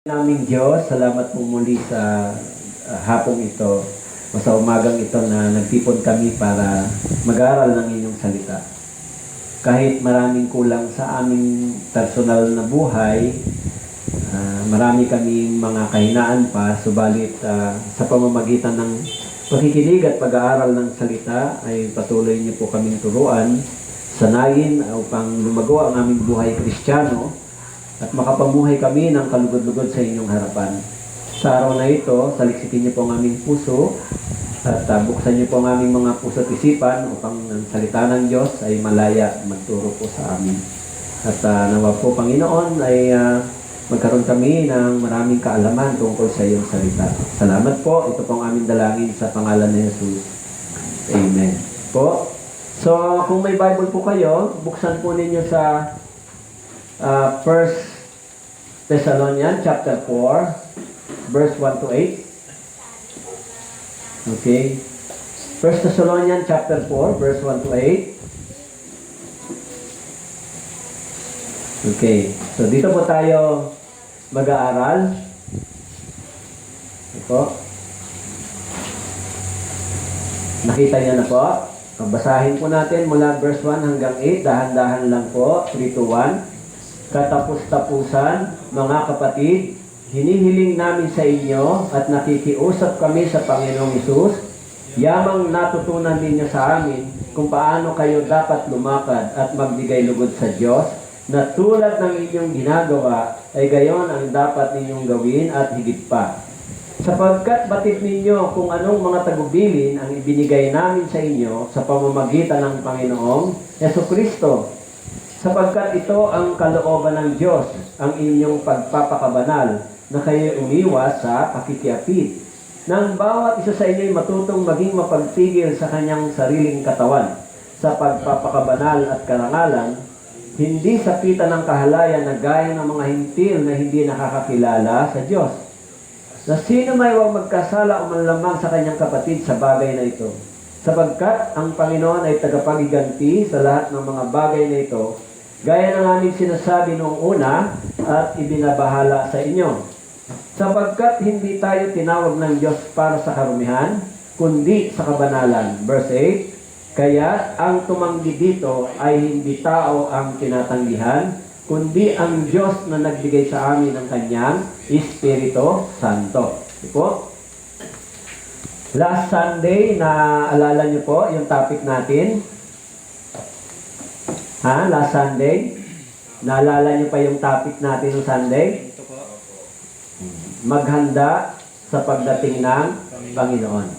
Naming Diyos, salamat po muli sa hapong ito o sa umagang ito na nagtipon kami para mag-aral ng inyong salita. Kahit maraming kulang sa aming personal na buhay, marami kaming mga kahinaan pa, subalit sa pamamagitan ng pakikinig at pag-aaral ng salita ay patuloy niyo po kaming turuan, sanayin upang lumago ang aming buhay Kristiyano at makapamuhay kami ng kalugod-lugod sa inyong harapan. Sa araw na ito, saliksikin niyo po ang aming puso at buksan niyo po ang aming mga puso at isipan upang ang salita ng Diyos ay malaya magturo po sa amin. At nawa po, Panginoon, ay magkaroon kami ng maraming kaalaman tungkol sa iyong salita. Salamat po. Ito po ang aming dalangin sa pangalan ni Jesus. Amen. Po. So, kung may Bible po kayo, buksan po ninyo sa 1 Thessalonians chapter 4 verse 1 to 8. Okay. 1 Thessalonians chapter 4 verse 1 to 8. Okay. So dito po tayo mag-aaral. Ito. Nakita niyo na po. Basahin po natin mula verse 1 hanggang 8. Dahan-dahan lang po. 3 to 1. Katapos-tapusan, mga kapatid, hinihiling namin sa inyo at nakikiusap kami sa Panginoong Hesus, yamang natutunan ninyo sa amin kung paano kayo dapat lumakad at magbigay lugod sa Diyos, na tulad ng inyong ginagawa ay gayon ang dapat ninyong gawin at higit pa. Sapagkat batid ninyo kung anong mga tagubilin ang ibinigay namin sa inyo sa pamamagitan ng Panginoong Jesucristo. Sapagkat ito ang kalooban ng Diyos, ang inyong pagpapakabanal, na kayo umiwas sa pakikiapid. Nang bawat isa sa inyo ay matutong maging mapagtigil sa kanyang sariling katawan, sa pagpapakabanal at karangalan, hindi sapitan ng kahalayan na gaya ng mga hintil na hindi nakakakilala sa Diyos. Na sino may huwag magkasala o manlamang sa kanyang kapatid sa bagay na ito. Sapagkat ang Panginoon ay tagapagiganti sa lahat ng mga bagay na ito, gaya ng aming sinasabi noong una at ibinabahala sa inyo. Sapagkat hindi tayo tinawag ng Diyos para sa karumihan, kundi sa kabanalan. Verse 8, kaya ang tumanggi dito ay hindi tao ang tinatanggihan, kundi ang Diyos na nagbigay sa amin ng kanyang Espiritu Santo. Ito. Last Sunday, naalala niyo po yung topic natin. Last Sunday? Naalala niyo pa yung topic natin ng Sunday? Maghanda sa pagdating ng Panginoon.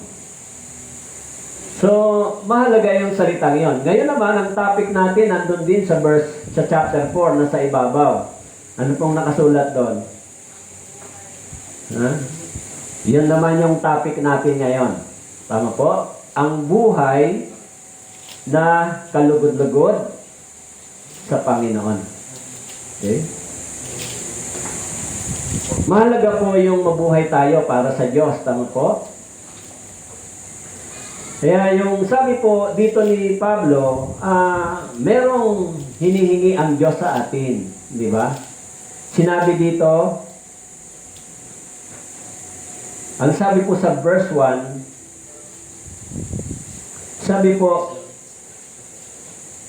So, mahalaga yung salitang yon. Ngayon naman, ang topic natin nandun din sa chapter 4 na sa ibabaw. Ano pong nakasulat doon? Yun naman yung topic natin ngayon. Tama po? Ang buhay na kalugod-lugod sa Panginoon. Okay? Mahalaga po yung mabuhay tayo para sa Diyos. Tama po? Kaya yung sabi po dito ni Pablo, merong hinihingi ang Diyos sa atin. Di ba? Sinabi dito, ang sabi po sa verse 1, sabi po,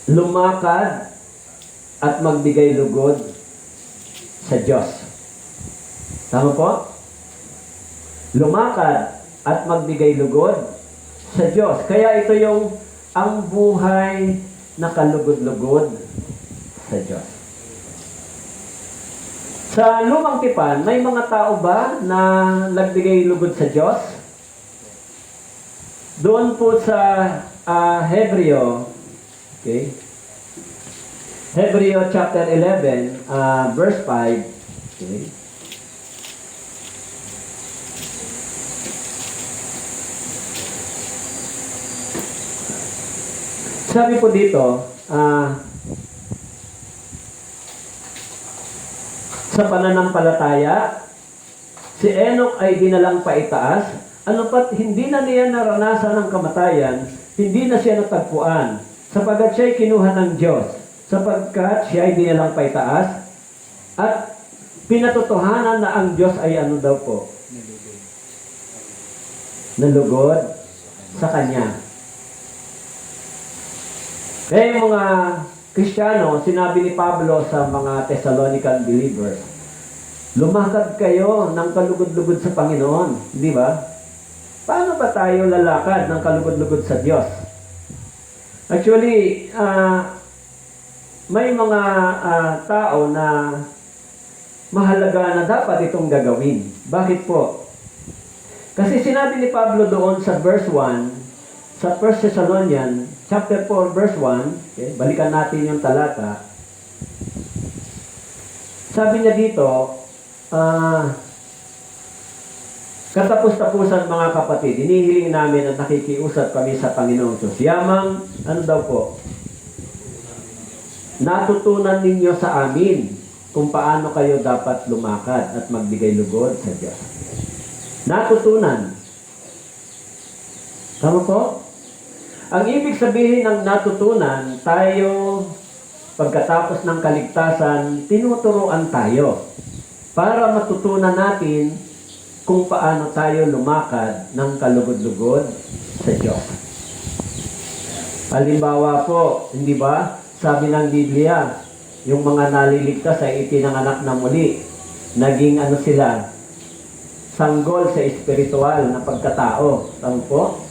lumakad at magbigay lugod sa Diyos. Tama po? Lumakad at magbigay lugod sa Diyos. Kaya ito yung ang buhay na kalugod-lugod sa Diyos. Sa Lumang Tipan, may mga tao ba na nagbigay lugod sa Diyos? Doon po sa Hebreo, okay? Hebreo chapter 11, verse 5. Okay. Sabi po dito, sa pananampalataya, si Enoch ay dinalang paitaas, ano pat hindi na niya naranasan ng kamatayan, hindi na siya natagpuan, sapagat siya'y kinuha ng Diyos, sapagkat siya ay dinalang paitaas, at pinatotohanan na ang Diyos ay ano daw po? Nalugod sa Kanya. Kaya yung mga Kristiyano, sinabi ni Pablo sa mga Thessalonican believers, lumakad kayo ng kalugod-lugod sa Panginoon. Di ba? Paano ba tayo lalakad ng kalugod-lugod sa Diyos? Actually, may mga tao na mahalaga na dapat itong gagawin. Bakit po? Kasi sinabi ni Pablo doon sa verse 1, sa 1 Thessalonians, chapter 4, verse 1, okay, balikan natin yung talata. Sabi niya dito, katapos-tapusan mga kapatid, inihiling namin at nakikiusap kami sa Panginoong Diyos. Yamang, ano daw po? Natutunan ninyo sa amin kung paano kayo dapat lumakad at magbigay lugod sa Diyos. Natutunan. Tama po? Ang ibig sabihin ng natutunan, tayo, pagkatapos ng kaligtasan, tinuturuan tayo para matutunan natin kung paano tayo lumakad ng kalugod-lugod sa Diyos. Halimbawa po, hindi ba? Sabi ng Biblia, yung mga naliligtas ay ipinanganak na muli. Naging ano sila? Sanggol sa espiritual na pagkatao. Tama po?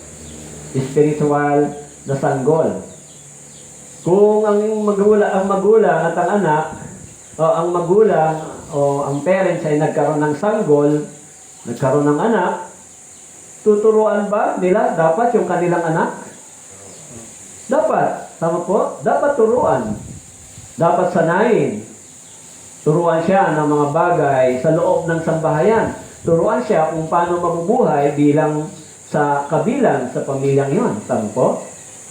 Spiritual na sanggol. Kung ang magulang at ang anak, o ang magulang o ang parents ay nagkaroon ng sanggol, nagkaroon ng anak, tuturuan ba nila dapat yung kanilang anak? Dapat. Tama po? Dapat turuan. Dapat sanayin. Turuan siya ng mga bagay sa loob ng sambahayan. Turuan siya kung paano mabubuhay bilang sa kabilang sa pamilyang yon. Tama po?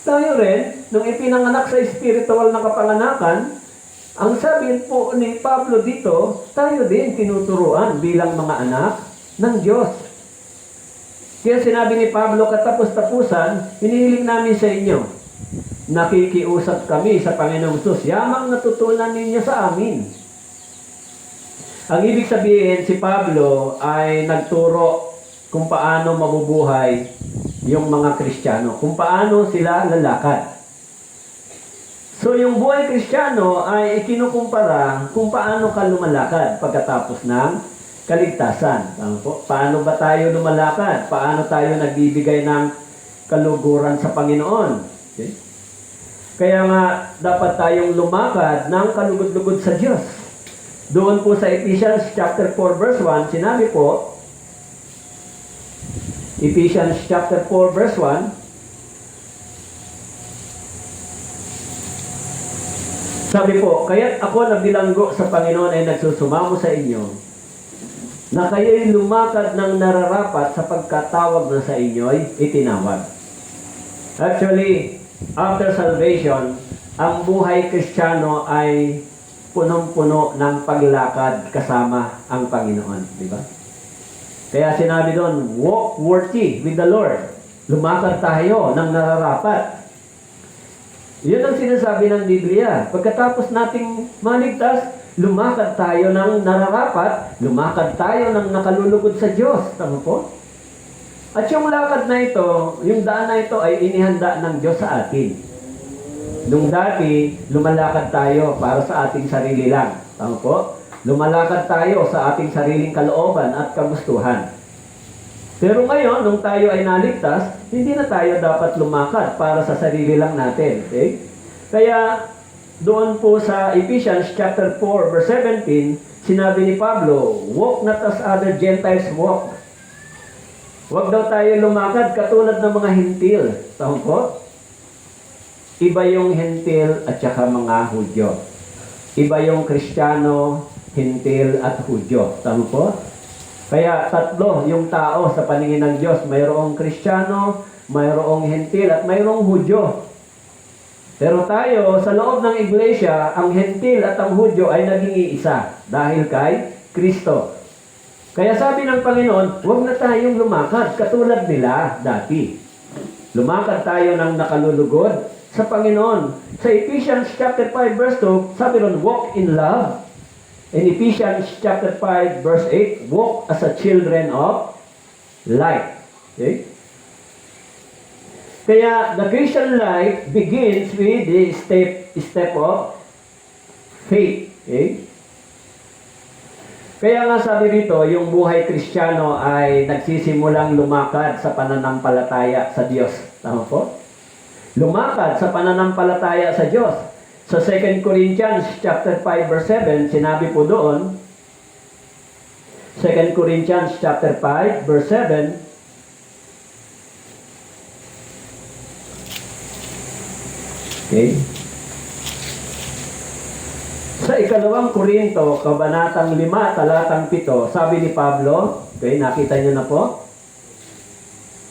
Tayo rin, nung ipinanganak sa spiritual na kapanganakan, ang sabi po ni Pablo dito, tayo din tinuturuan bilang mga anak ng Diyos. Kaya sinabi ni Pablo, katapos-tapusan, hinihiling namin sa inyo, nakikiusap kami sa Panginoong Diyos, yamang natutunan ninyo sa amin. Ang ibig sabihin, si Pablo ay nagturo kung paano mabubuhay yung mga Kristiyano, kung paano sila lalakad. So yung buhay Kristiyano ay ikinukumpara kung paano ka lumalakad pagkatapos ng kaligtasan. Paano ba tayo lumalakad? Paano tayo nagbibigay ng kaluguran sa Panginoon? Okay? Kaya nga, dapat tayong lumakad ng kalugod-lugod sa Diyos. Doon po sa Ephesians chapter 4 verse 1, sinabi po, Ephesians chapter 4 verse 1, sabi po, kaya't ako na bilanggo sa Panginoon ay nagsusumamo sa inyo, na kayo'y lumakad ng nararapat sa pagkatawag na sa inyo'y itinawag. Actually, after salvation, ang buhay Kristiyano ay punong-puno ng paglakad kasama ang Panginoon. Di ba? Kaya sinabi doon, walk worthy with the Lord. Lumakad tayo ng nararapat. Yun ang sinasabi ng Biblia. Pagkatapos nating maligtas, lumakad tayo ng nararapat, lumakad tayo ng nakalulugod sa Diyos. Tama po? At yung lakad na ito, yung daan na ito ay inihanda ng Diyos sa atin. Nung dati, lumalakad tayo para sa ating sarili lang. Tama po? Lumalakad tayo sa ating sariling kalooban at kagustuhan. Pero ngayon, nung tayo ay naligtas, hindi na tayo dapat lumakad para sa sarili lang natin. Okay? Kaya, doon po sa Ephesians chapter 4, verse 17, sinabi ni Pablo, walk not as other Gentiles walk. Huwag daw tayo lumakad katulad ng mga hintil. Tama po? Iba yung hintil at saka mga Hudyo. Iba yung Kristiyano, hintil at Hudyo. Tama po? Kaya tatlo yung tao sa paningin ng Diyos. Mayroong Kristiyano, mayroong hintil at mayroong Hudyo. Pero tayo, sa loob ng iglesia, ang hintil at ang Hudyo ay naging iisa dahil kay Kristo. Kaya sabi ng Panginoon, huwag na tayong lumakad katulad nila dati. Lumakad tayo ng nakalulugod sa Panginoon. Sa Ephesians chapter 5 verse 2, sabi ron, walk in love. In Ephesians chapter 5, verse 8, walk as a children of light. Okay? Kaya the Christian life begins with the step of faith. Okay? Kaya nga sabi rito, yung buhay Kristiyano ay nagsisimulang lumakad sa pananampalataya sa Diyos. Tama po? Lumakad sa pananampalataya sa Diyos. Sa 2 Corinthians chapter 5 verse 7, sinabi po doon, 2 Corinthians chapter 5 verse 7, okay. Sa ikalawang Korinto, kabanatang 5, talatang 7, sabi ni Pablo, okay, nakita niyo na po?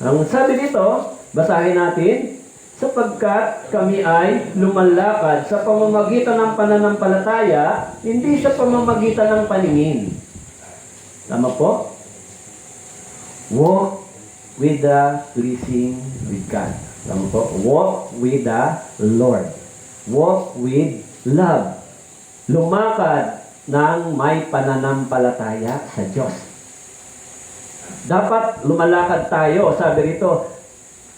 Ang sabi dito, basahin natin, sapagkat kami ay lumalakad sa pamamagitan ng pananampalataya, hindi sa pamamagitan ng paningin. Tama po? Walk with the pleasing with God. Tama po? Walk with the Lord. Walk with love. Lumakad ng may pananampalataya sa Diyos. Dapat lumalakad tayo, sabi rito,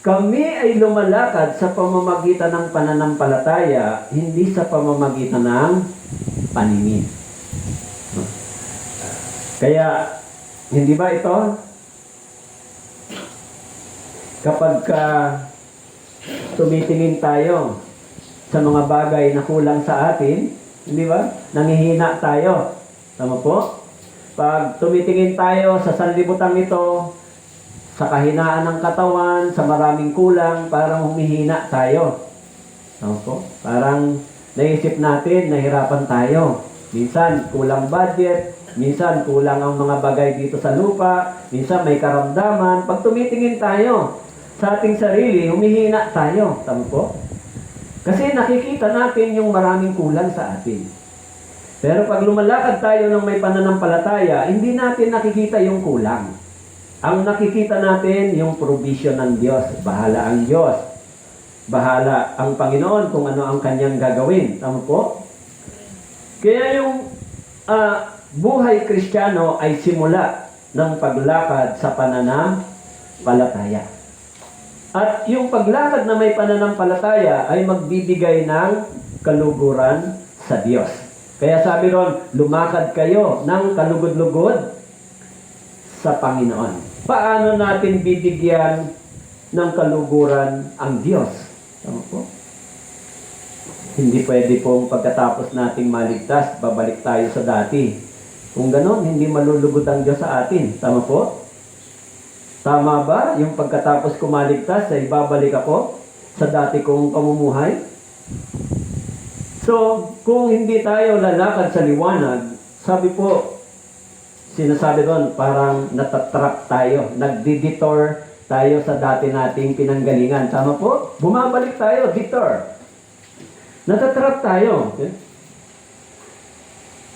kami ay lumalakad sa pamamagitan ng pananampalataya, hindi sa pamamagitan ng paningin. Kaya, hindi ba ito? Kapag tumitingin tayo sa mga bagay na kulang sa atin, hindi ba? Nangihina tayo. Tama po? Pag tumitingin tayo sa sanlibutan ito, sa kahinaan ng katawan, sa maraming kulang, parang humihina tayo. Tama po? Parang naisip natin, nahirapan tayo. Minsan, kulang budget. Minsan, kulang ang mga bagay dito sa lupa. Minsan, may karamdaman. Pag tumitingin tayo sa ating sarili, humihina tayo. Tama po? Kasi nakikita natin yung maraming kulang sa atin. Pero pag lumalakad tayo ng may pananampalataya, hindi natin nakikita yung kulang. Ang nakikita natin, yung provision ng Diyos. Bahala ang Diyos. Bahala ang Panginoon kung ano ang kanyang gagawin. Tama po? Kaya yung buhay Kristiyano ay simula ng paglakad sa pananampalataya. At yung paglakad na may pananampalataya ay magbibigay ng kaluguran sa Diyos. Kaya sabi ron, lumakad kayo ng kalugod-lugod sa Panginoon. Paano natin bibigyan ng kaluguran ang Diyos? Tama po? Hindi pwede pong pagkatapos nating maligtas, babalik tayo sa dati. Kung ganon, hindi malulugod ang Diyos sa atin. Tama po? Tama ba? Yung pagkatapos ko maligtas, ay babalik ako sa dati kong pamumuhay? So, kung hindi tayo lalakad sa liwanag, sabi po, sinasabi doon, parang natatrap tayo, nagdi-detour tayo sa dati nating pinanggalingan. Tama po? Bumabalik tayo, detour. Natatrap tayo. Okay?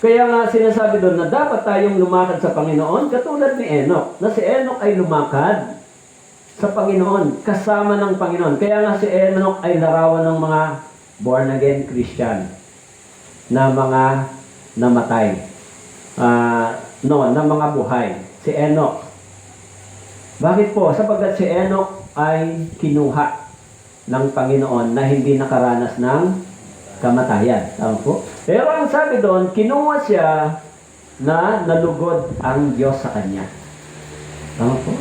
Kaya nga sinasabi doon na dapat tayong lumakad sa Panginoon, katulad ni Enoch, na si Enoch ay lumakad sa Panginoon, kasama ng Panginoon. Kaya nga si Enoch ay larawan ng mga born-again Christian na mga namatay. Na mga buhay. Si Enoch. Bakit po? Sapagkat si Enoch ay kinuha ng Panginoon na hindi nakaranas ng kamatayan. Tama po? Pero ang sabi doon, kinuha siya na nalugod ang Diyos sa kanya. Tama po?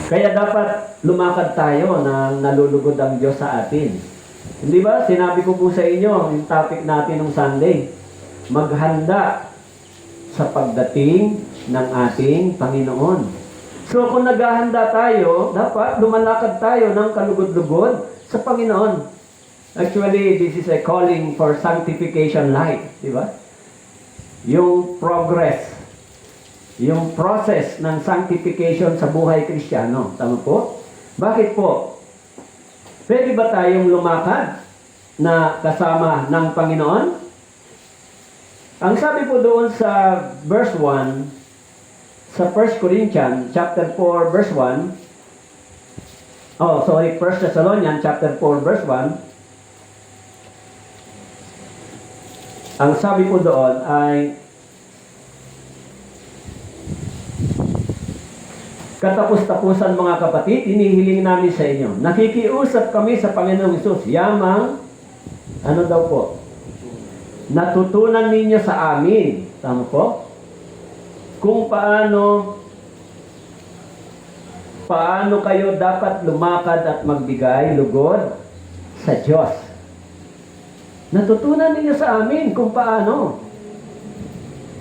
Kaya dapat lumakad tayo na nalulugod ang Diyos sa atin. Hindi ba? Sinabi ko po sa inyo, yung topic natin ng Sunday, maghanda sa pagdating ng ating Panginoon. So kung naghahanda tayo, dapat lumalakad tayo ng kalugod-lugod sa Panginoon. Actually, this is a calling for sanctification life. Di ba? Yung progress, yung process ng sanctification sa buhay Kristiyano. Tama po? Bakit po? Pwede ba tayong lumakad na kasama ng Panginoon? Ang sabi po doon sa verse 1, sa 1 Corinthians chapter 4 verse 1, 1 Thessalonians chapter 4 verse 1, Ang sabi po doon ay, katapos-tapusan mga kapatid, inihiling namin sa inyo. Nakikiusap kami sa Panginoong Hesus. Yamang, ano daw po? Natutunan ninyo sa amin. Tama po? Kung paano kayo dapat lumakad at magbigay lugod sa Diyos. Natutunan ninyo sa amin kung paano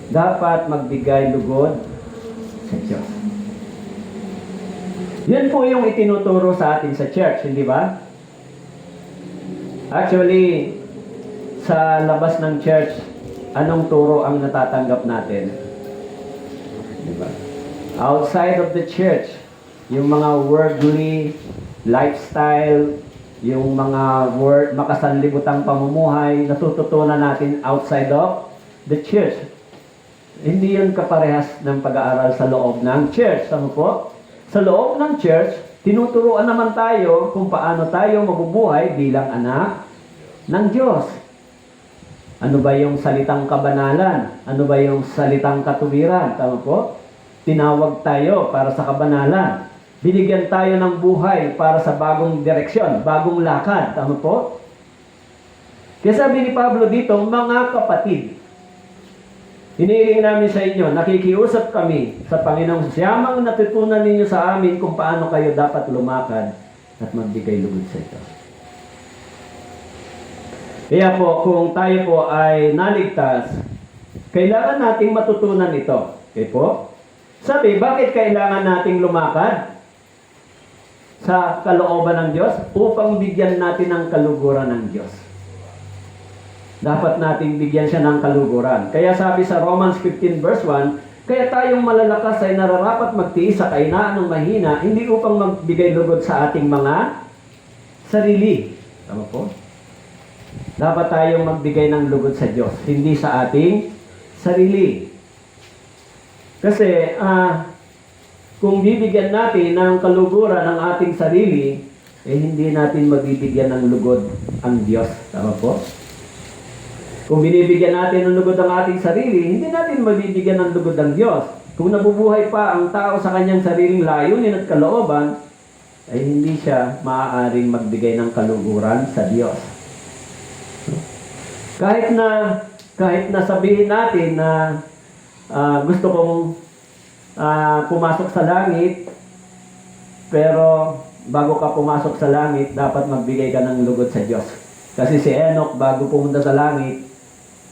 dapat magbigay lugod sa Diyos. Yan po yung itinuturo sa atin sa church, hindi ba? Actually, sa labas ng church, anong turo ang natatanggap natin? Diba? Outside of the church, yung mga worldly lifestyle, yung mga makasanlibutang pamumuhay, natututunan natin outside of the church. Hindi yun kaparehas ng pag-aaral sa loob ng church. Tama po? Sa loob ng church, tinuturuan naman tayo kung paano tayo mabubuhay bilang anak ng Diyos. Ano ba yung salitang kabanalan? Ano ba yung salitang katuwiran? Tama po? Tinawag tayo para sa kabanalan. Binigyan tayo ng buhay para sa bagong direksyon, bagong lakad. Tama po? Kaya sabi ni Pablo dito, mga kapatid, hinihiling namin sa inyo, nakikiusap kami sa Panginoong Yamang natutunan ninyo sa amin kung paano kayo dapat lumakad at magbigay lugod sa ito. Kaya po, kung tayo po ay naligtas, kailangan nating matutunan ito. Okay po? Sabi, bakit kailangan nating lumakad sa kalooban ng Diyos? Upang bigyan natin ng kaluguran ng Diyos. Dapat nating bigyan siya ng kaluguran. Kaya sabi sa Romans 15 verse 1, kaya tayong malalakas ay nararapat magtiis sa kahinaan ng mahina, hindi upang magbigay lugod sa ating mga sarili. Tama po? Dapat tayong magbigay ng lugod sa Diyos, hindi sa ating sarili. Kasi, kung bibigyan natin ng kaluguran ng ating sarili, hindi natin mabibigyan ng lugod ang Diyos. Tama po? Kung binibigyan natin ng lugod ang ating sarili, hindi natin mabibigyan ng lugod ang Diyos. Kung nabubuhay pa ang tao sa kanyang sariling layunin at kalooban, ay hindi siya maaaring magbigay ng kaluguran sa Diyos. Kahit na sabihin natin na gusto kong pumasok sa langit, pero bago ka pumasok sa langit, dapat magbigay ka ng lugod sa Diyos. Kasi si Enoch, bago pumunta sa langit,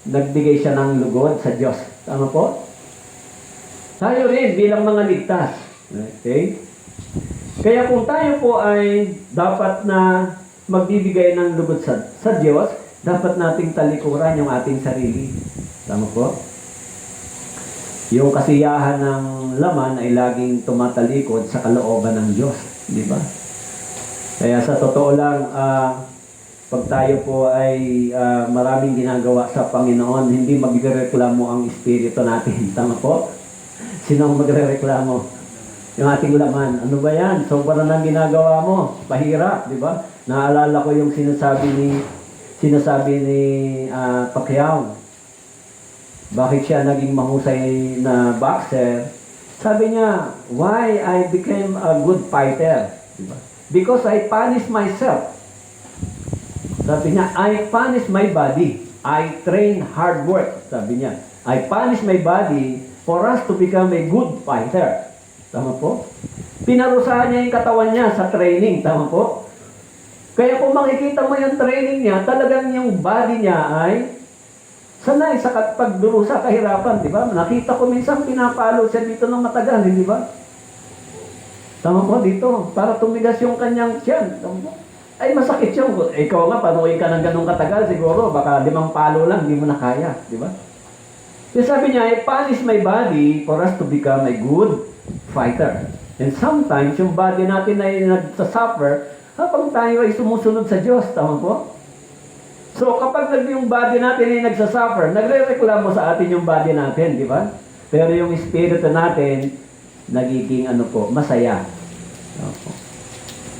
nagbigay siya ng lugod sa Diyos. Tama po? Tayo rin bilang mga ligtas. Okay? Kaya kung tayo po ay dapat na magbibigay ng lugod sa Diyos, dapat nating talikuran yung ating sarili. Tama po? Yung kasiyahan ng laman ay laging tumatalikod sa kalooban ng Diyos. Di ba? Kaya sa totoo lang, pag tayo po ay maraming ginagawa sa Panginoon, hindi magrereklamo ang espiritu natin. Tama po? Sino ang magrereklamo? Yung ating laman. Ano ba yan? Sobrang nang ginagawa mo. Pahirap, di ba? Naalala ko yung sinasabi ni Pacquiao. Bakit siya naging mahusay na boxer? Sabi niya, why I became a good fighter? Di ba? Because I punish myself. Sabi niya, I punish my body. I train hard work. Sabi niya, I punish my body for us to become a good fighter. Tama po? Pinarusahan niya yung katawan niya sa training. Tama po? Kaya kung makikita mo yung training niya, talagang yung body niya ay sanay sa pagdurusa, kahirapan. Di ba? Nakita ko minsan pinapalo siya dito ng matagal. Di ba? Tama po dito. Para tumigas yung kanyang tiyan. Tama po? Ay, masakit yung, ikaw nga, panuhin ka ng ganong katagal, siguro, baka 5 palo lang, hindi mo na kaya, di ba? Kaya sabi niya, I punish my body for us to become a good fighter. And sometimes, yung body natin ay nagsasuffer, habang tayo ay sumusunod sa Diyos, tama po? So, kapag yung body natin ay nagsasuffer, nagre-reklamo sa atin yung body natin, di ba? Pero yung espiritu natin, nagiging masaya. Okay.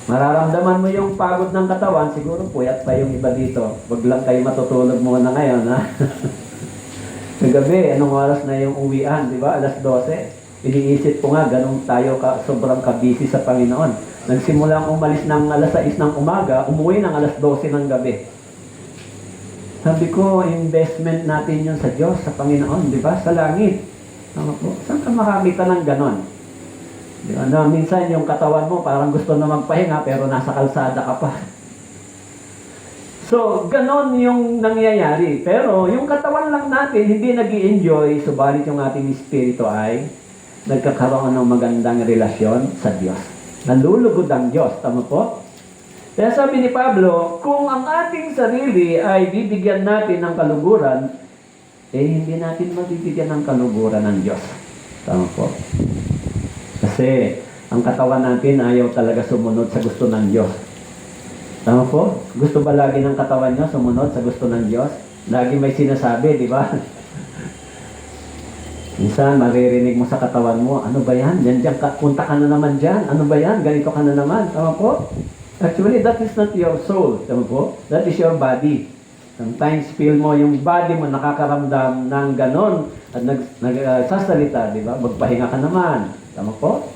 Mararamdaman mo yung pagod ng katawan, siguro puyat pa yung iba dito. Wag lang kayo matutulog muna ngayon, ha? Kagabi, anong oras na yung uwian, di ba? Alas 12. Iniisip ko nga, ganun tayo sobrang kabisi sa Panginoon. Nagsimulang umalis ng alas 6 ng umaga, umuwi ng alas 12 ng gabi. Sabi ko, investment natin yun sa Diyos, sa Panginoon, di ba? Sa langit. Tama po. Saan ka makakita ng ganon? Di ba? Na minsan yung katawan mo parang gusto na magpahinga pero nasa kalsada ka pa. So, ganon yung nangyayari. Pero yung katawan lang natin, hindi nag-i-enjoy, subalit yung ating espiritu ay nagkakaroon ng magandang relasyon sa Diyos. Nalulugod ang Diyos. Tama po? Kaya sabi ni Pablo, kung ang ating sarili ay bibigyan natin ng kaluguran, hindi natin mabibigyan ng kaluguran ng Diyos. Tama po? Kasi ang katawan natin ayaw talaga sumunod sa gusto ng Diyos. Tama po? Gusto ba lagi ng katawan nyo sumunod sa gusto ng Diyos? Lagi may sinasabi, di ba? Minsan, maririnig mo sa katawan mo, ano ba yan? Punta ka na naman dyan. Ano ba yan? Ganito ka na naman. Tama po? Actually, that is not your soul. Tama po? That is your body. Sometimes, feel mo yung body mo nakakaramdam ng ganon at nagsasalita, di ba? Magpahinga ka naman. Tama po?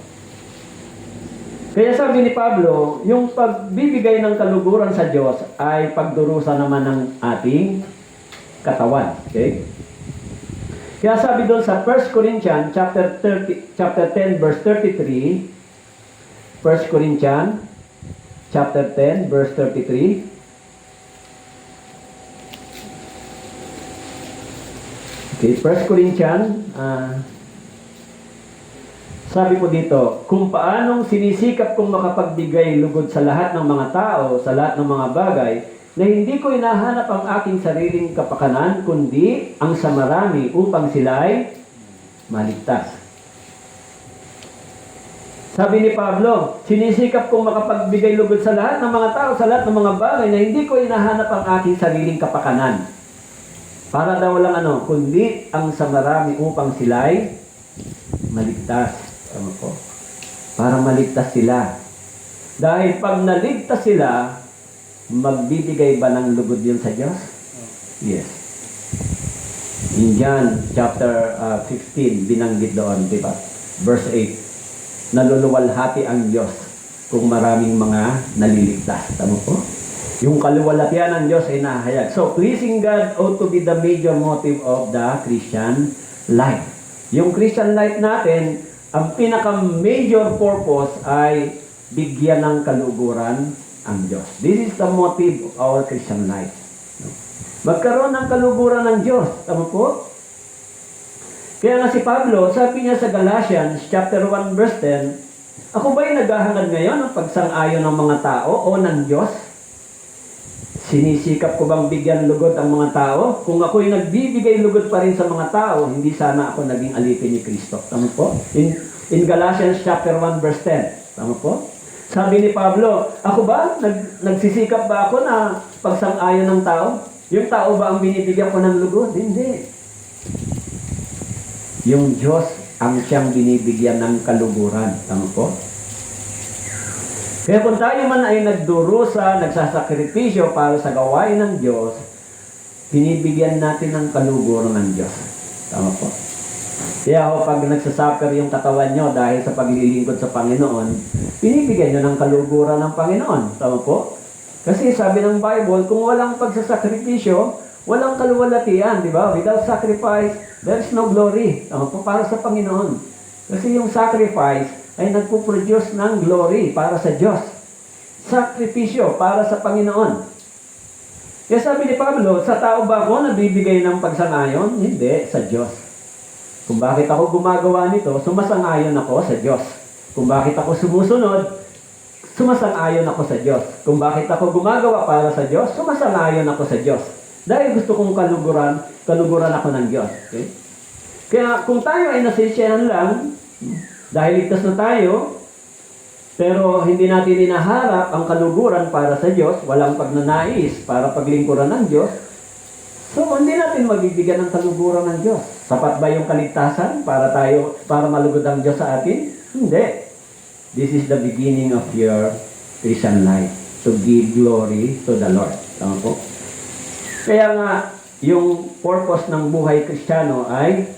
Kaya sabi ni Pablo, yung pagbibigay ng kaluguran sa Diyos ay pagdurusa naman ng ating katawan. Okay? Kaya sabi doon sa 1 Corinthians chapter 10 verse 33, 1 Corinthians chapter 10 verse 33. Okay, 1 Corinthians sabi po dito, kung paanong sinisikap kong makapagbigay lugod sa lahat ng mga tao, sa lahat ng mga bagay, na hindi ko hinahanap ang aking sariling kapakanan, kundi ang sa marami upang sila ay maligtas. Sabi ni Pablo, sinisikap kong makapagbigay lugod sa lahat ng mga tao, sa lahat ng mga bagay, na hindi ko hinahanap ang aking sariling kapakanan. Para daw lang kundi ang sa marami upang sila ay maligtas. Tama po. Para maligtas sila. Dahil pag naligtas sila, magbibigay ba ng lugod yun sa Diyos? Yes. In John chapter 15, binanggit doon, di ba? Verse 8, naluluwalhati ang Diyos kung maraming mga naliligtas. Tama po? Yung kaluwalhatian ng Diyos ay nahayag. So, pleasing God ought to be the major motive of the Christian life. Yung Christian life natin, ang pinaka-major purpose ay bigyan ng kaluguran ang Diyos. This is the motive of our Christian life. Magkaroon ng kaluguran ng Diyos. Tama po? Kaya nga si Pablo, sabi niya sa Galatians chapter 1 verse 10, ako ba'y naghahangad ngayon ng pagsang-ayon ng mga tao o ng Diyos? Sinisikap ko bang bigyan lugod ang mga tao? Kung ako'y nagbibigay lugod pa rin sa mga tao, hindi sana ako naging alipin ni Kristo. Tama po? In Galatians chapter 1 verse 10. Tama po? Sabi ni Pablo, ako ba? Nagsisikap ba ako na pagsang-ayon ng tao? Yung tao ba ang binibigyan ko ng lugod? Hindi. Yung Diyos ang siyang binibigyan ng kaluguran. Tama po? Kaya kung tayo man ay nagdurusa, nagsasakripisyo para sa gawain ng Diyos, binibigyan natin ng kaluguran ng Diyos. Tama po? Kaya pag nagsasuffer yung katawan nyo dahil sa paglilingkod sa Panginoon, binibigyan nyo ng kaluguran ng Panginoon. Tama po? Kasi sabi ng Bible, kung walang pagsasakripisyo, walang kaluwalhatian, di ba? Without sacrifice, there is no glory. Tama po? Para sa Panginoon. Kasi yung sacrifice ay nagpo-produce ng glory para sa Diyos. Sakripisyo para sa Panginoon. Kaya sabi ni Pablo, sa tao ba ako nabibigay ng pagsang-ayon? Hindi, sa Diyos. Kung bakit ako gumagawa nito, sumasang-ayon ako sa Diyos. Kung bakit ako sumusunod, sumasang-ayon ako sa Diyos. Kung bakit ako gumagawa para sa Diyos, sumasang-ayon ako sa Diyos. Dahil gusto kong kaluguran ako ng Diyos. Okay? Kaya kung tayo ay nasisyahan lang, dahil ligtas na tayo, pero hindi natin inaharap ang kaluguran para sa Diyos, walang pagnanais para paglingkuran ng Diyos, so hindi natin mabibigyan ng kaluguran ng Diyos. Sapat ba yung kaligtasan para malugod ang Diyos sa atin? Hindi. This is the beginning of your Christian life, to give glory to the Lord. Tama po? Kaya nga, yung purpose ng buhay Kristiyano ay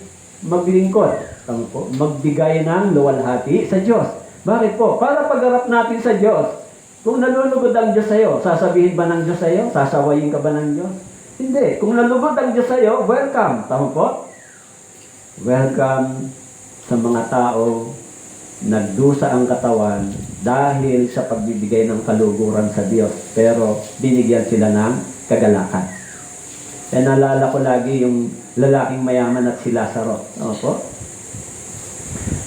maglingkod. Tama po? Magbigay ng luwalhati sa Diyos. Bakit po? Para pagharap natin sa Diyos. Kung nalulugod ang Diyos sa'yo, sasabihin ba ng Diyos sa'yo? Sasawayin ka ba ng Diyos? Hindi. Kung nalugod ang Diyos sa'yo, welcome. Tama po? Welcome sa mga tao nagdusa ang katawan dahil sa pagbibigay ng kaluguran sa Diyos. Pero binigyan sila ng kagalakan. Kaya naalala ko lagi yung lalaking mayaman at si Lazaro. Ano po?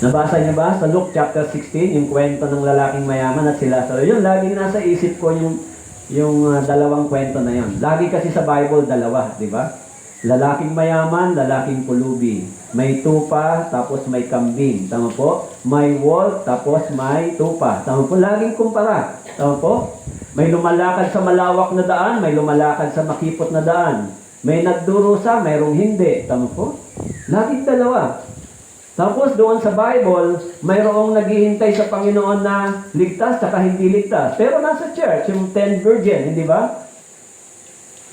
Nabasa niyo ba sa Luke chapter 16, yung kwento ng lalaking mayaman at si Lazaro? Yun, laging nasa isip ko yung dalawang kwento na yun. Lagi kasi sa Bible, dalawa, di ba? Lalaking mayaman, lalaking pulubi. May tupa, tapos may kambing. Tama po? May wolf, tapos may tupa. Tama po? Laging kumpara. Tama po? May lumalakad sa malawak na daan, may lumalakad sa makipot na daan. May nagdurusa, mayroong hindi. Tama po? Laging dalawa. Tapos doon sa Bible, mayroong naghihintay sa Panginoon na ligtas saka hindi ligtas. Pero nasa church, yung 10 virgin, hindi ba?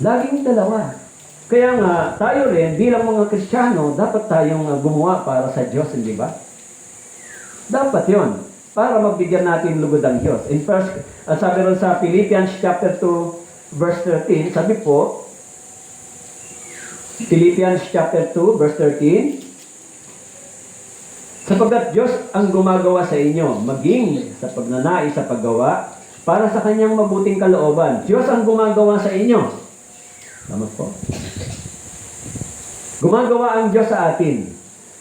Laging dalawa. Kaya nga, tayo rin, bilang mga Kristiyano, dapat tayong gumawa para sa Diyos, hindi ba? Dapat yon para magbigyan natin lugod ang Diyos. In first, sabi ron sa Philippians chapter 2, verse 13, sabi po, Philippians chapter 2, verse 13, sapagkat Diyos ang gumagawa sa inyo, maging sa pagnanais sa paggawa, para sa kanyang mabuting kalooban. Diyos ang gumagawa sa inyo. Tama po. Gumagawa ang Diyos sa atin.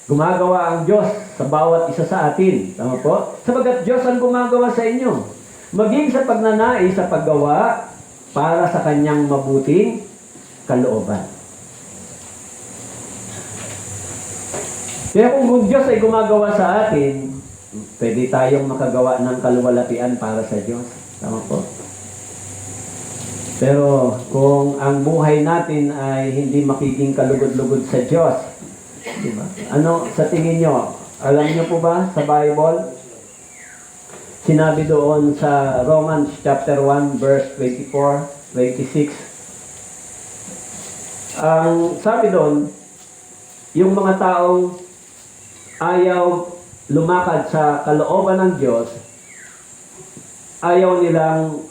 Gumagawa ang Diyos sa bawat isa sa atin. Tama po? Sapagkat Diyos ang gumagawa sa inyo. Maging sa pagnanais sa paggawa, para sa kanyang mabuting kalooban. Kaya kung Diyos ay gumagawa sa atin, pwede tayong makagawa ng kaluwalhatian para sa Diyos. Tama po? Pero kung ang buhay natin ay hindi makiging kalugod-lugod sa Diyos, di ba? Ano sa tingin nyo? Alam nyo po ba sa Bible? Sinabi doon sa Romans chapter 1 verse 24, 26. Ang sabi doon, yung mga taong ayaw lumakad sa kalooban ng Diyos, ayaw nilang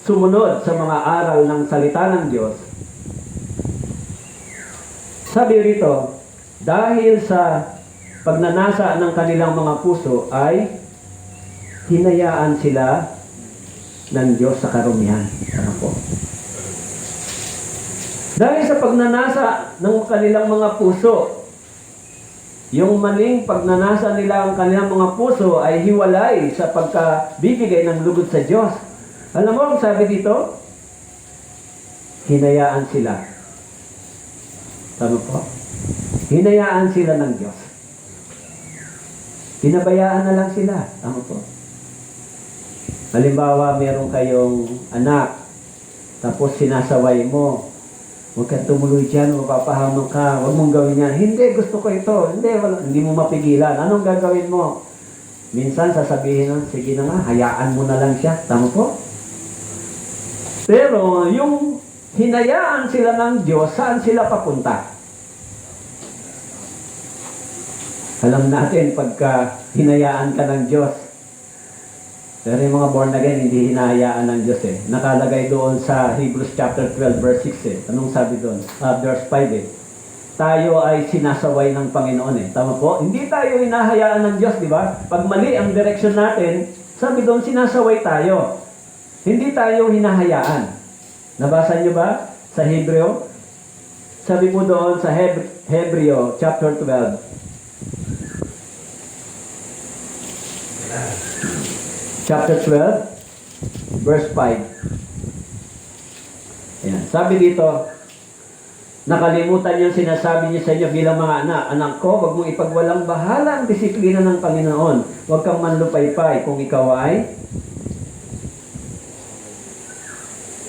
sumunod sa mga aral ng salita ng Diyos. Sabi rito, dahil sa pagnanasa ng kanilang mga puso ay hinayaan sila ng Diyos sa karumihan. Ano po? Dahil sa pagnanasa ng kanilang mga puso, yung maling pagnanasa nila ang kanilang mga puso ay hiwalay sa pagkabibigay ng lugod sa Diyos. Alam mo ang sabi dito? Hinayaan sila. Tama po? Hinayaan sila ng Diyos. Pinabayaan na lang sila. Tama po? Halimbawa, meron kayong anak, tapos sinasaway mo, huwag kang tumuloy dyan, mapapahamak ka, huwag mong gawin yan. Hindi, gusto ko ito. Hindi mo mapigilan. Anong gagawin mo? Minsan sasabihin na, sige na nga, hayaan mo na lang siya. Tama po? Pero yung hinayaan sila ng Diyos, saan sila papunta? Alam natin, pagka hinayaan ka ng Diyos, pero yung mga born again, hindi hinahayaan ng Diyos eh. Nakalagay doon sa Hebrews chapter 12, verse 6 eh. Anong sabi doon? Verse 5 eh. Tayo ay sinasaway ng Panginoon eh. Tama po? Hindi tayo hinahayaan ng Diyos, di ba? Pag mali ang direksyon natin, sabi doon, sinasaway tayo. Hindi tayo hinahayaan. Nabasa niyo ba sa Hebreo? Sabi mo doon sa Hebreo chapter 12. Chapter 12, verse 5. Ayan. Sabi dito, nakalimutan yung sinasabi niyo sa inyo bilang mga anak. Anak ko, wag mong ipagwalang bahala ang disiplina ng Panginoon. Huwag kang manlupaypay kung ikaw ay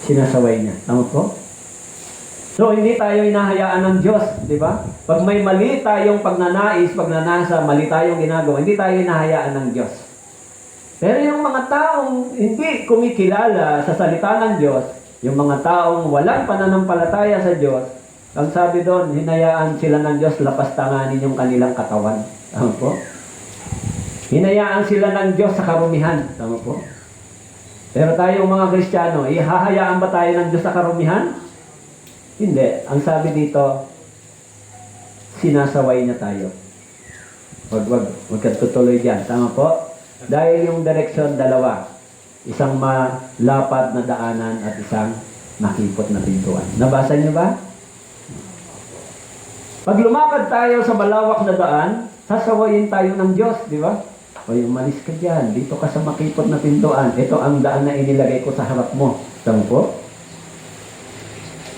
sinasaway niya. Tama po? So, hindi tayo hinahayaan ng Diyos, di ba? Pag may mali tayong pagnanasa, mali tayong ginagawa, hindi tayo hinahayaan ng Diyos. Pero yung mga taong hindi kumikilala sa salita ng Diyos, yung mga taong walang pananampalataya sa Diyos, Ang sabi doon, hinayaan sila ng Diyos lapastanganin yung kanilang katawan. Tama po? Hinayaan sila ng Diyos sa karumihan. Tama po? Pero tayong mga Kristiyano, ihahayaan ba tayo ng Diyos sa karumihan? Hindi. Ang sabi dito, sinasaway niya tayo. Huwag ka tutuloy dyan. Tama po? Dahil yung direksyon, dalawa. Isang malapad na daanan at isang makipot na pintuan. Nabasa niyo ba? Pag lumakad tayo sa malawak na daan, sasawayin tayo ng Diyos, di ba? O umalis ka dyan, dito ka sa makipot na pintuan. Ito ang daan na inilagay ko sa harap mo. Tama po?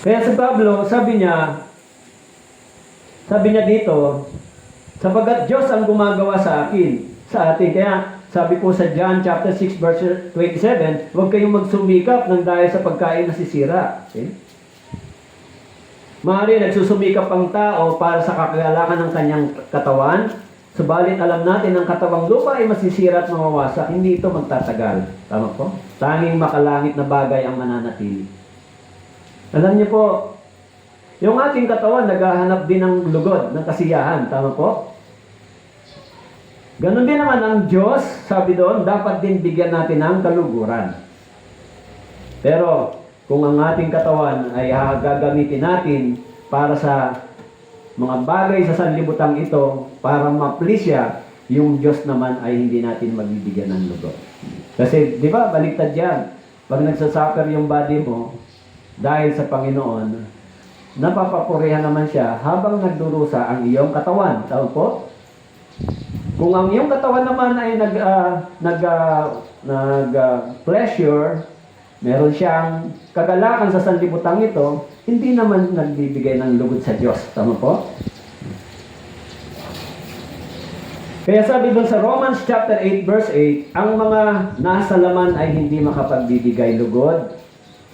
Kaya si Pablo, sabi niya dito, sapagat Diyos ang gumagawa sa atin. Kaya sabi po sa John chapter 6 verse 27, huwag kayong magsumikap ng dahil sa pagkain nasisira. Okay? Maaari nagsusumikap ang tao para sa kagalakan ng kanyang katawan, subalit alam natin ang katawang lupa ay masisira at mawawasak, hindi ito magtatagal. Tama po? Tanging makalangit na bagay ang mananatili. Alam niyo po, yung ating katawan naghahanap din ng lugod, ng kasiyahan. Tama po? Ganon din naman ang Diyos, sabi doon, dapat din bigyan natin ng kaluguran. Pero, kung ang ating katawan ay gagamitin natin para sa mga bagay sa sanlibutan ito, para ma-please siya, yung Diyos naman ay hindi natin magbibigyan ng lugod. Kasi, di ba, baliktad yan. Pag nagsasuffer yung body mo, dahil sa Panginoon, napapapurihan naman siya habang nagdurusa ang iyong katawan. Tawag po? Kung ang iyong katawan naman ay pleasure, meron siyang kagalakan sa sanlibutan ito, hindi naman nagbibigay ng lugod sa Diyos. Tama po? Kaya sabi doon sa Romans chapter 8 verse 8, ang mga nasa laman ay hindi makapagbibigay lugod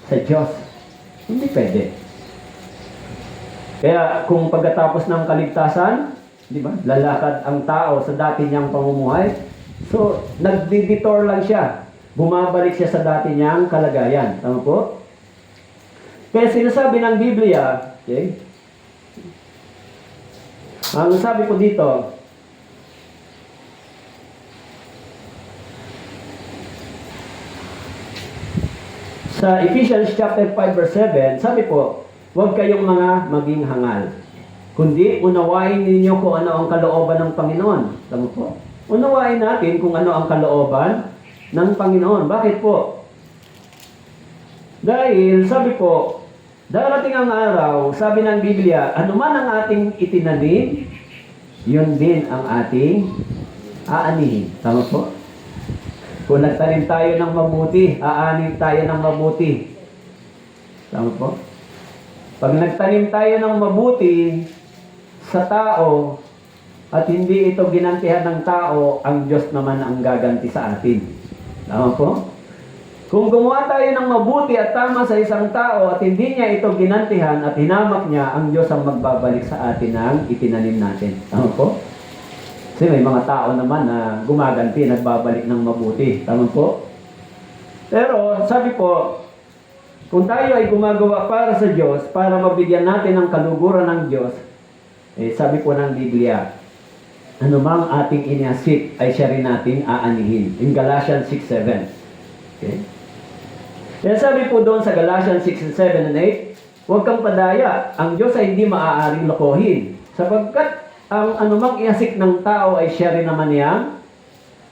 sa Diyos. Hindi pwede. Kaya kung pagkatapos ng kaligtasan, di ba, lalakad ang tao sa dati niyang pamumuhay, so nagdidetour lang siya. Bumabalik siya sa dati niyang kalagayan. Tama po? Kaya sinasabi ng Biblia, okay? Ang sabi po dito, sa Ephesians chapter 5 verse 7, sabi po, huwag kayong mga maging hangal, kundi unawain ninyo kung ano ang kalooban ng Panginoon. Tama po? Unawain natin kung ano ang kalooban ng Panginoon. Bakit po? Dahil, sabi po, darating ang araw, sabi ng Biblia, anuman ang ating itinanim, yun din ang ating aanihin. Tama po? Kung nagtanim tayo ng mabuti, aanin tayo ng mabuti. Tama po? Pag nagtanim tayo ng mabuti sa tao, at hindi ito ginantihan ng tao, ang Diyos naman ang gaganti sa atin. Tama po? Kung gumawa tayo ng mabuti at tama sa isang tao at hindi niya ito ginantihan at hinamak niya, ang Diyos ang magbabalik sa atin ng itinanim natin. Tama po? Kasi may mga tao naman na gumaganti, nagbabalik ng mabuti. Tama po? Pero sabi po, kung tayo ay gumagawa para sa Diyos, para mabigyan natin ng kaluguran ng Diyos, sabi po ng Biblia, anumang ating iniasik ay siya rin nating aanihin. In Galatians 6:7. Okay? Kaya sabi po doon sa Galatians 6:7 and 8, huwag kang padaya. Ang Diyos ay hindi maaaring lokohin. Sapagkat ang anumang iasik ng tao ay siya rin naman niyang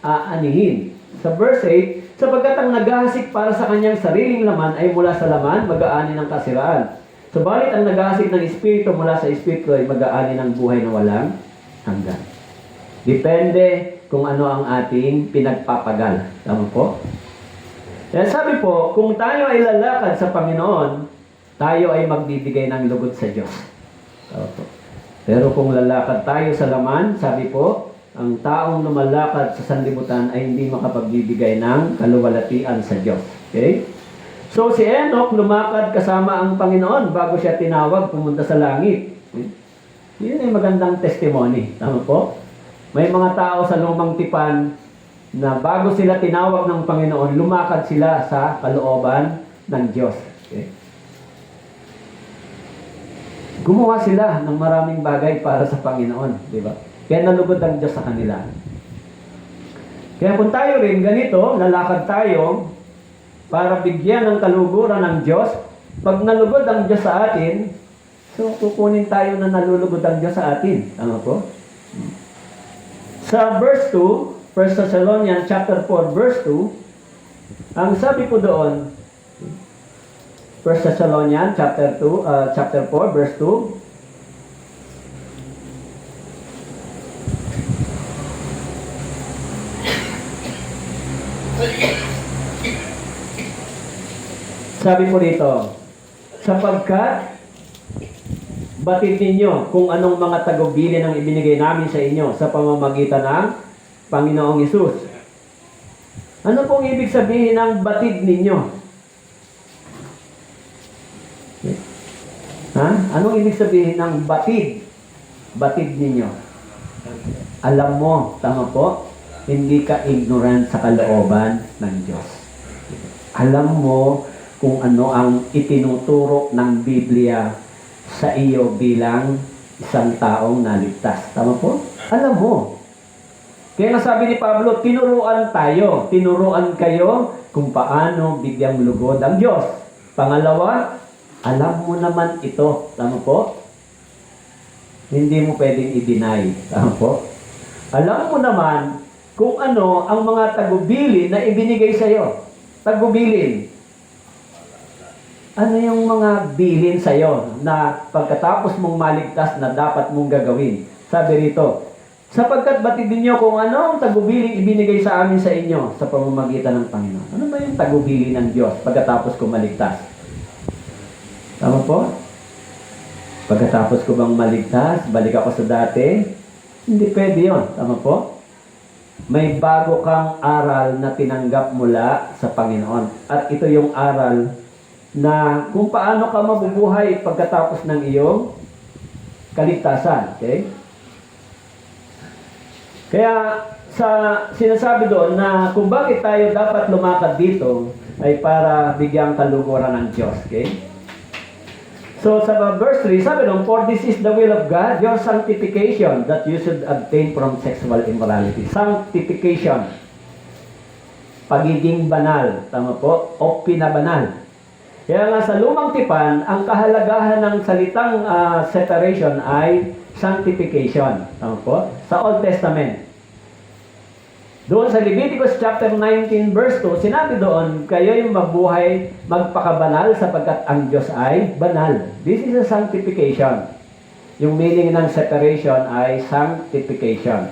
aanihin. Sa verse 8, sapagkat ang naghahasik para sa kanyang sariling laman ay mula sa laman, mag-aani ng kasiraan. Subalit ang naghahasik ng Espiritu mula sa Espiritu ay mag-aani ng buhay na walang hanggan. Depende kung ano ang ating pinagpapagal. Tama po? Kaya sabi po, kung tayo ay lalakad sa Panginoon, tayo ay magbibigay ng lugod sa Diyos. Tama po. Pero kung lalakad tayo sa laman, sabi po, ang taong lumalakad sa sanlibutan ay hindi makapagbibigay ng kaluwalhatian sa Diyos. Okay? So si Enoch lumakad kasama ang Panginoon bago siya tinawag pumunta sa langit. Yun ay magandang testimony. Tama po? May mga tao sa lumang tipan na bago sila tinawag ng Panginoon, lumakad sila sa kalooban ng Diyos. Okay? Gumawa sila ng maraming bagay para sa Panginoon, di ba? Kaya nalugod ang Diyos sa kanila. Kaya kung tayo rin ganito, lalakad tayo para bigyan ng kaluguran ng Diyos, pag nalugod ang Diyos sa atin, so kukunin tayo na nalulugod ang Diyos sa atin. Tama po? Sa verse 2, 1 Thessalonians chapter 4, verse 2, ang sabi po doon, 1 Thessalonians chapter 4, verse 2, sabi po dito, sapagkat batid ninyo kung anong mga tagubilin ang ibinigay namin sa inyo sa pamamagitan ng Panginoong Hesus. Ano pong ibig sabihin ng batid ninyo? Ha? Anong ibig sabihin ng batid? Batid ninyo. Alam mo, tama po, hindi ka ignorant sa kalooban ng Diyos. Alam mo kung ano ang itinuturo ng Biblia sa iyo bilang isang taong naligtas. Tama po? Alam mo. Kaya nga sabi ni Pablo, tinuruan tayo. Tinuruan kayo kung paano bigyang lugod ang Diyos. Pangalawa, alam mo naman ito. Tama po? Hindi mo pwedeng i-deny. Tama po? Alam mo naman kung ano ang mga tagubilin na ibinigay sa iyo. Tagubilin. Ano yung mga bilin sa iyo na pagkatapos mong maligtas na dapat mong gagawin? Sabi rito, sapagkat batidin niyo kung ano ang tagubilin ibinigay sa amin sa inyo sa pamamagitan ng Panginoon. Ano ba yung tagubilin ng Diyos pagkatapos ko maligtas? Tama po? Pagkatapos ko bang maligtas, balik ako sa dati? Hindi pwede yun. Tama po? May bago kang aral na tinanggap mula sa Panginoon. At ito yung aral na kung paano ka mabubuhay pagkatapos ng iyong kaligtasan. Okay? Kaya sinasabi doon na kung bakit tayo dapat lumakad dito ay para bigyang kaluguran ng Diyos. Okay? So sa verse 3, sabi doon, for this is the will of God, your sanctification, that you should abstain from sexual immorality. Sanctification. Pagiging banal. Tama po? O pinabanal. Kaya nga sa lumang tipan, ang kahalagahan ng salitang separation ay sanctification. Tama po? Sa Old Testament. Doon sa Leviticus chapter 19 verse 2, sinabi doon, kayo'y mabuhay magpakabanal sapagkat ang Diyos ay banal. This is a sanctification. Yung meaning ng separation ay sanctification.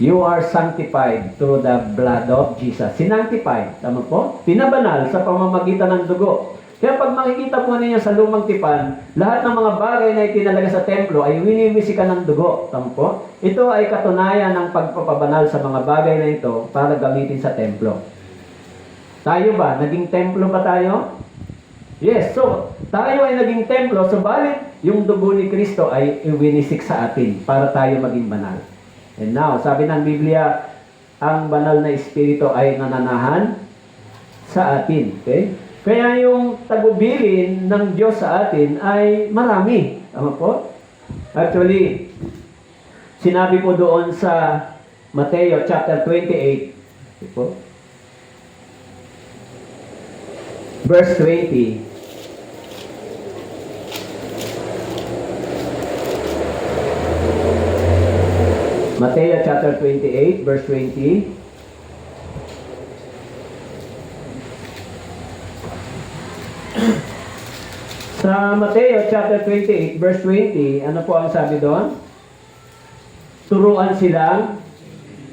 You are sanctified through the blood of Jesus. Sinanctified. Tama po? Pinabanal sa pamamagitan ng dugo. Kaya pag makikita po ninyo sa lumang tipan, lahat ng mga bagay na itinalaga sa templo ay winiwisikan ng dugo. Tama po? Ito ay katunayan ng pagpapabanal sa mga bagay na ito para gamitin sa templo. Tayo ba? Naging templo ba tayo? Yes. So, tayo ay naging templo, subalit yung dugo ni Kristo ay iwinisik sa atin para tayo maging banal. And now, sabi ng Biblia, ang banal na espiritu ay nananahan sa atin. Okay? Kaya yung tagubilin ng Diyos sa atin ay marami. Tama po? Actually, sinabi po doon sa Mateo chapter 28, po, verse 20, Mateo chapter 28, verse 20, sa Mateo chapter 28 verse 20, ano po ang sabi doon? Turuan silang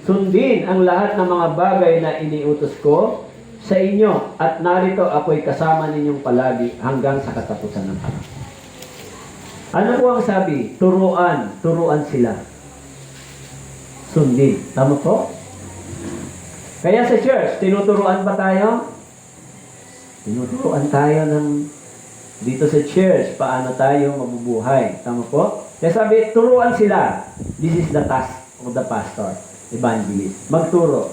sundin ang lahat ng mga bagay na iniutos ko sa inyo at narito ako'y kasama ninyong palagi hanggang sa katapusan ng panahon. Ano po ang sabi? Turuan sila. Sundin. Tama po? Kaya sa church, tinuturuan ba tayo? Tinuturuan tayo ng dito sa church, paano tayo mabubuhay. Tama po? Kaya sabi, turuan sila. This is the task of the pastor, evangelist. Magturo.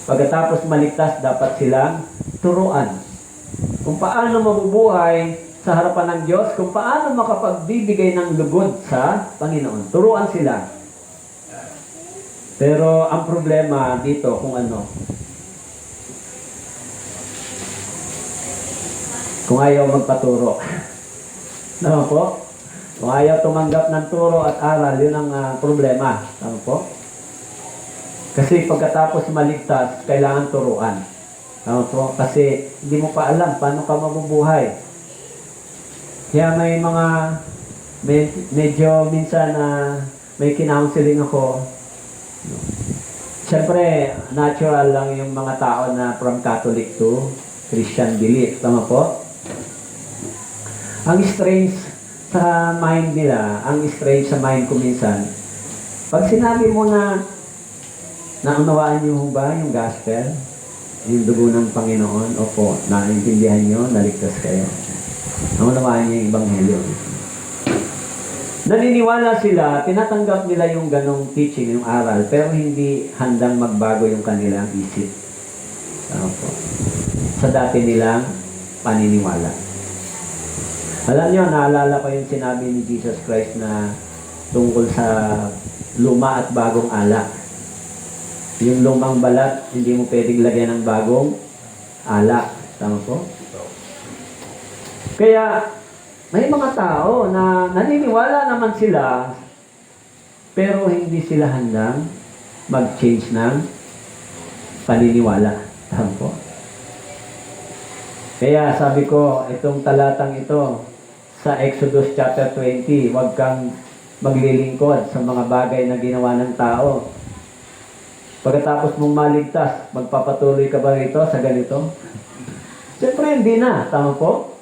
Pagkatapos maligtas, dapat silang turuan. Kung paano mabubuhay sa harapan ng Diyos kung paano makapagbibigay ng lugod sa Panginoon. Turuan sila. Pero ang problema dito kung kung ayaw magpaturo. Tama po? Kung ayaw tumanggap ng turo at aral, yun ang problema. Tama po? Kasi pagkatapos maligtas, kailangan turuan. Tama po? Kasi hindi mo pa alam paano ka mabubuhay. Kaya medyo minsan may kinounseling ako. Siyempre, natural lang yung mga tao na from Catholic to Christian belief. Tama po? Ang strange sa mind nila, ang strange sa mind ko minsan, pag sinabi mo na naunawaan niyo ba yung gospel, yung dugo ng Panginoon, opo, naintindihan niyo, naligtas kayo. Naunawaan niyo yung Ebanghelyo. Naniniwala sila, tinatanggap nila yung ganong teaching, yung aral, pero hindi handang magbago yung kanilang isip. Opo. Sa dati nilang paniniwala. Alam niyo, naalala ko yung sinabi ni Jesus Christ na tungkol sa luma at bagong alak. Yung lumang balat, hindi mo pwedeng lagyan ng bagong alak. Tama po? Kaya, may mga tao na naniniwala naman sila, pero hindi sila handang mag-change ng paniniwala. Tama po? Kaya sabi ko, itong talatang ito, sa Exodus chapter 20, huwag kang maglilingkod sa mga bagay na ginawa ng tao. Pagkatapos mong maligtas, magpapatuloy ka ba rito sa ganito? Siyempre, hindi na. Tama po?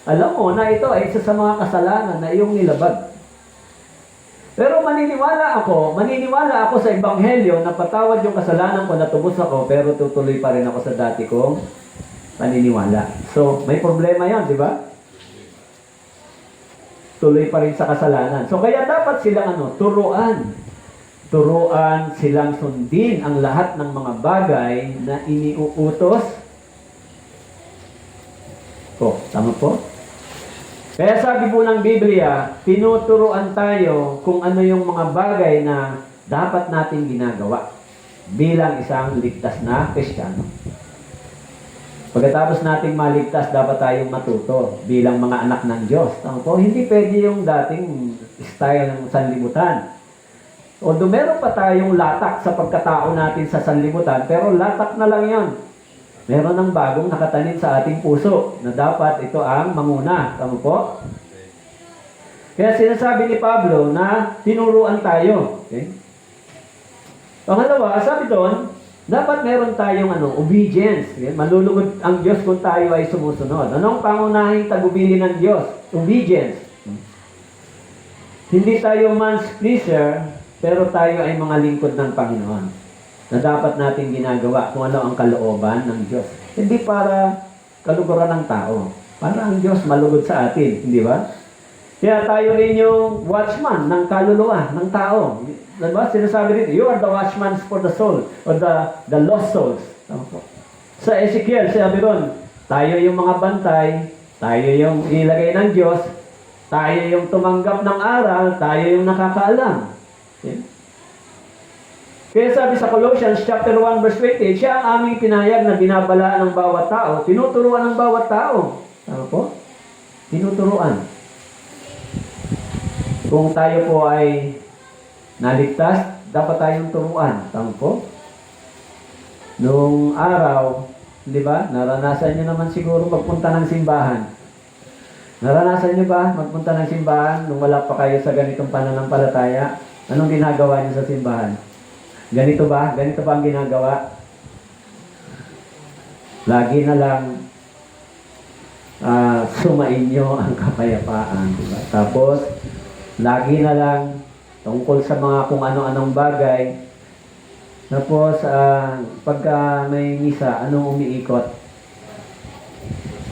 Alam mo na ito ay isa sa mga kasalanan na iyong nilabag. Pero maniniwala ako sa Ebanghelyo na patawad yung kasalanan ko, natubos ako, pero tutuloy pa rin ako sa dati kong paniniwala. So, may problema yan, di ba? Tuloy pa rin sa kasalanan. So, kaya dapat silang turuan. Turuan silang sundin ang lahat ng mga bagay na iniuutos. Tama po? Kaya sabi po ng Biblia, tinuturuan tayo kung ano yung mga bagay na dapat nating ginagawa bilang isang ligtas na Kristiyano. Pagkatapos nating maligtas, dapat tayong matuto bilang mga anak ng Diyos. Tama po? Hindi pwede yung dating style ng sanlibutan. Although meron pa tayong latak sa pagkatao natin sa sanlibutan, pero latak na lang yon. Meron ng bagong nakatanim sa ating puso na dapat ito ang manguna. Tama po? Kaya sinasabi ni Pablo na tinuruan tayo. Okay? Pangalawa, sabi doon, dapat meron tayong obedience. Okay? Malulugod ang Diyos kung tayo ay sumusunod. Anong pangunahing tagubilin ng Diyos? Obedience. Hindi tayo man's pleaser, pero tayo ay mga lingkod ng Panginoon na dapat natin ginagawa kung ano ang kalooban ng Diyos. Hindi para kaluguran ng tao. Para ang Diyos malugod sa atin. Hindi ba? Kaya tayo rin yung watchman ng kaluluwa ng tao. Diba? Sinasabi rin, you are the watchman for the soul or the lost souls. Sa Ezekiel, sabi ron, tayo yung mga bantay, tayo yung ilagay ng Diyos, tayo yung tumanggap ng aral, tayo yung nakakaalam. Okay? Kaya sabi sa Colossians chapter 1 verse 20, siya ang aming pinayag na binabalaan ng bawat tao, tinuturuan ng bawat tao. Tama po? Tinuturuan. Kung tayo po ay naligtas, dapat tayong turuan. Tama po? Noong araw, di ba, naranasan nyo naman siguro magpunta ng simbahan. Naranasan nyo ba magpunta ng simbahan nung wala pa kayo sa ganitong pananampalataya? Anong ginagawa nyo sa simbahan? Ganito ba? Ganito ba ang ginagawa? Lagi na lang sumainyo ang kapayapaan. Diba? Tapos, lagi na lang tungkol sa mga kung ano-anong bagay. Tapos, pagka may misa, anong umiikot?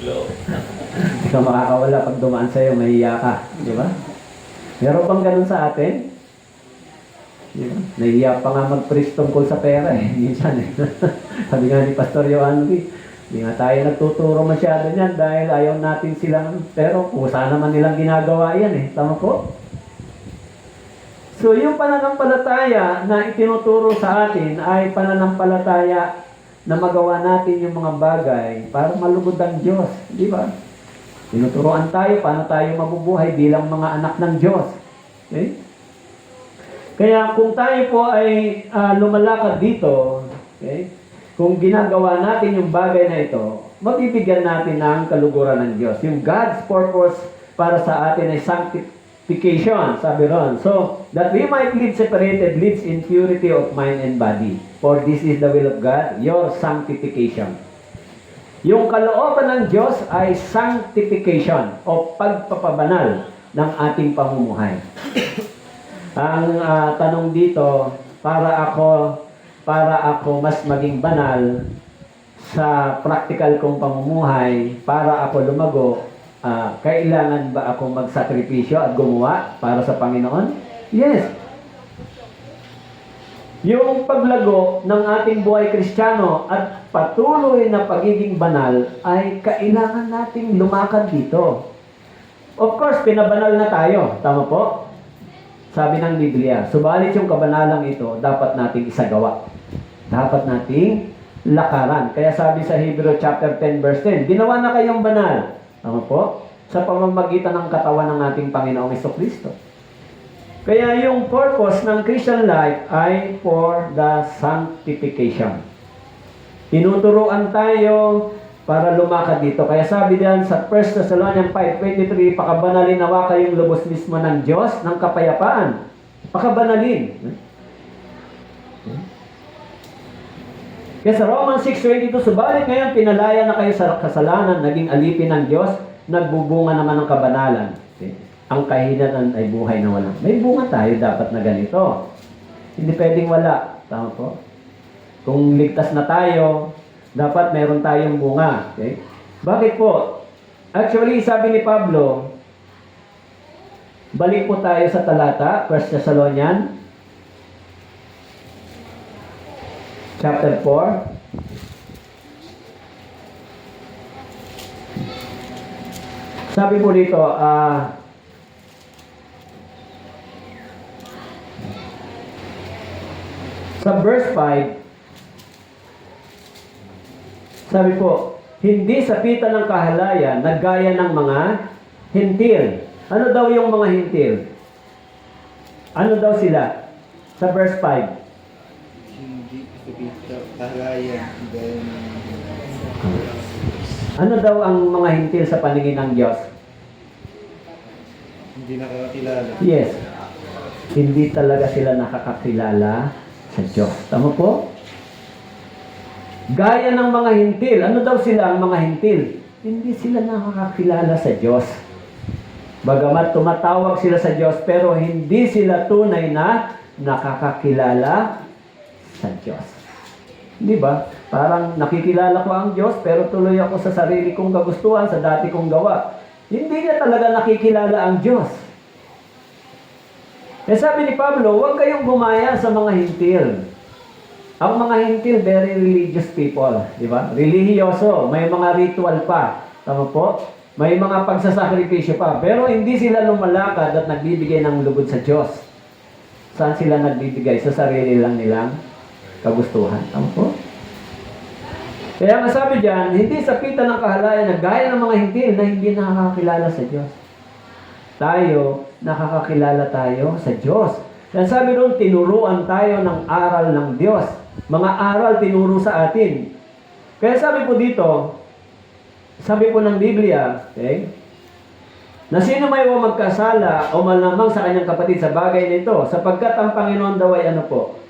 Hindi ka makakawala pag dumaan sa'yo, mahiya ka. Di ba? Meron bang ganun sa atin? Diba? Nahiya pa nga mag-preach tungkol sa pera eh. Minsan eh. Sabi nga ni Pastor Yohanwi, Hindi nga tayo nagtuturo masyado niyan dahil ayaw natin silang, pero kusa naman nilang ginagawa yan eh. Tama po? So yung pananampalataya na itinuturo sa atin ay pananampalataya na magawa natin yung mga bagay para malugod ang Diyos. Di ba? Tinuturuan tayo paano tayo mabubuhay bilang mga anak ng Diyos. Okay? Kaya kung tayo po ay lumalakad dito, okay, kung ginagawa natin yung bagay na ito, mabibigyan natin ng kaluguran ng Diyos. Yung God's purpose para sa atin ay sanctification, sabi ron. So, that we might live separated, lives in purity of mind and body. For this is the will of God, your sanctification. Yung kalooban ng Diyos ay sanctification o pagpapabanal ng ating pamumuhay. Ang tanong dito, para ako mas maging banal sa practical kong pamumuhay, para ako lumago, kailangan ba ako magsakripisyo at gumawa para sa Panginoon? Yes. Yung paglago ng ating buhay Kristiyano at patuloy na pagiging banal ay kailangan nating lumakad dito. Of course, pinabanal na tayo. Tama po? Sabi ng Biblia, subalit yung kabanalang ito, dapat nating isagawa. Dapat nating lakaran. Kaya sabi sa Hebrew chapter 10 verse 10, ginawa na kayong banal. Tama po? Sa pamamagitan ng katawan ng ating Panginoong Jesucristo. Kaya yung purpose ng Christian life ay for the sanctification. Tinuturuan tayo para lumakad dito. Kaya sabi diyan sa 1 Thessalonians 5:23, pakabanalin nawa kayong lubos mismo ng Diyos ng kapayapaan. Pakabanalin. Kaya sa Romans 6:22, subalit ngayon pinalaya na kayo sa kasalanan, naging alipin ng Diyos, nagbubunga naman ng kabanalan. Okay? Ang kahinatan ay buhay na wala. May bunga tayo dapat na ganito. Hindi pwedeng wala. Tama po? Kung ligtas na tayo, dapat meron tayong bunga. Okay? Bakit po? Actually, sabi ni Pablo, balik po tayo sa talata, 1 Thessalonians, chapter 4. Sabi po dito, sa verse 5, sabi po, hindi sapitan ng kahalayan na gaya ng mga hintil. Ano daw yung mga hintil? Ano daw sila? Sa verse 5. Hindi sapitan kahalayan gaya ng Ano daw ang mga hintil sa paningin ng Diyos? hindi nakakakilala. Yes. Hindi talaga sila nakakakilala sa Diyos. Tama po? Gaya ng mga hintil. Ano daw sila ang mga hintil? Hindi sila nakakakilala sa Diyos. Bagamat tumatawag sila sa Diyos, pero hindi sila tunay na nakakakilala sa Diyos. Di ba? Parang nakikilala ko ang Diyos, pero tuloy ako sa sarili kong kagustuhan, sa dati kong gawa. Hindi niya talaga nakikilala ang Diyos. Eh sabi ni Pablo, huwag kayong gumaya sa mga hintil. Ang mga hintil, very religious people. Di ba? Religyoso. May mga ritual pa. Tama po? May mga pagsasakripisyo pa. Pero hindi sila lumalakad at nagbibigay ng lugod sa Diyos. Saan sila nagbibigay? Sa sarili lang nilang kagustuhan. Tama po? Kaya nga sabi dyan, hindi sapitan ng kahalayan na gaya ng mga hintil na hindi nakakakilala sa Diyos. Tayo, nakakakilala tayo sa Diyos. Kaya sabi doon, tinuruan tayo ng aral ng Diyos. Mga aral tinuro sa atin. Kaya sabi po dito, sabi po ng Biblia, okay, na sino may magkasala o malamang sa kanyang kapatid sa bagay nito, sapagkat ang Panginoon daw ay ano po?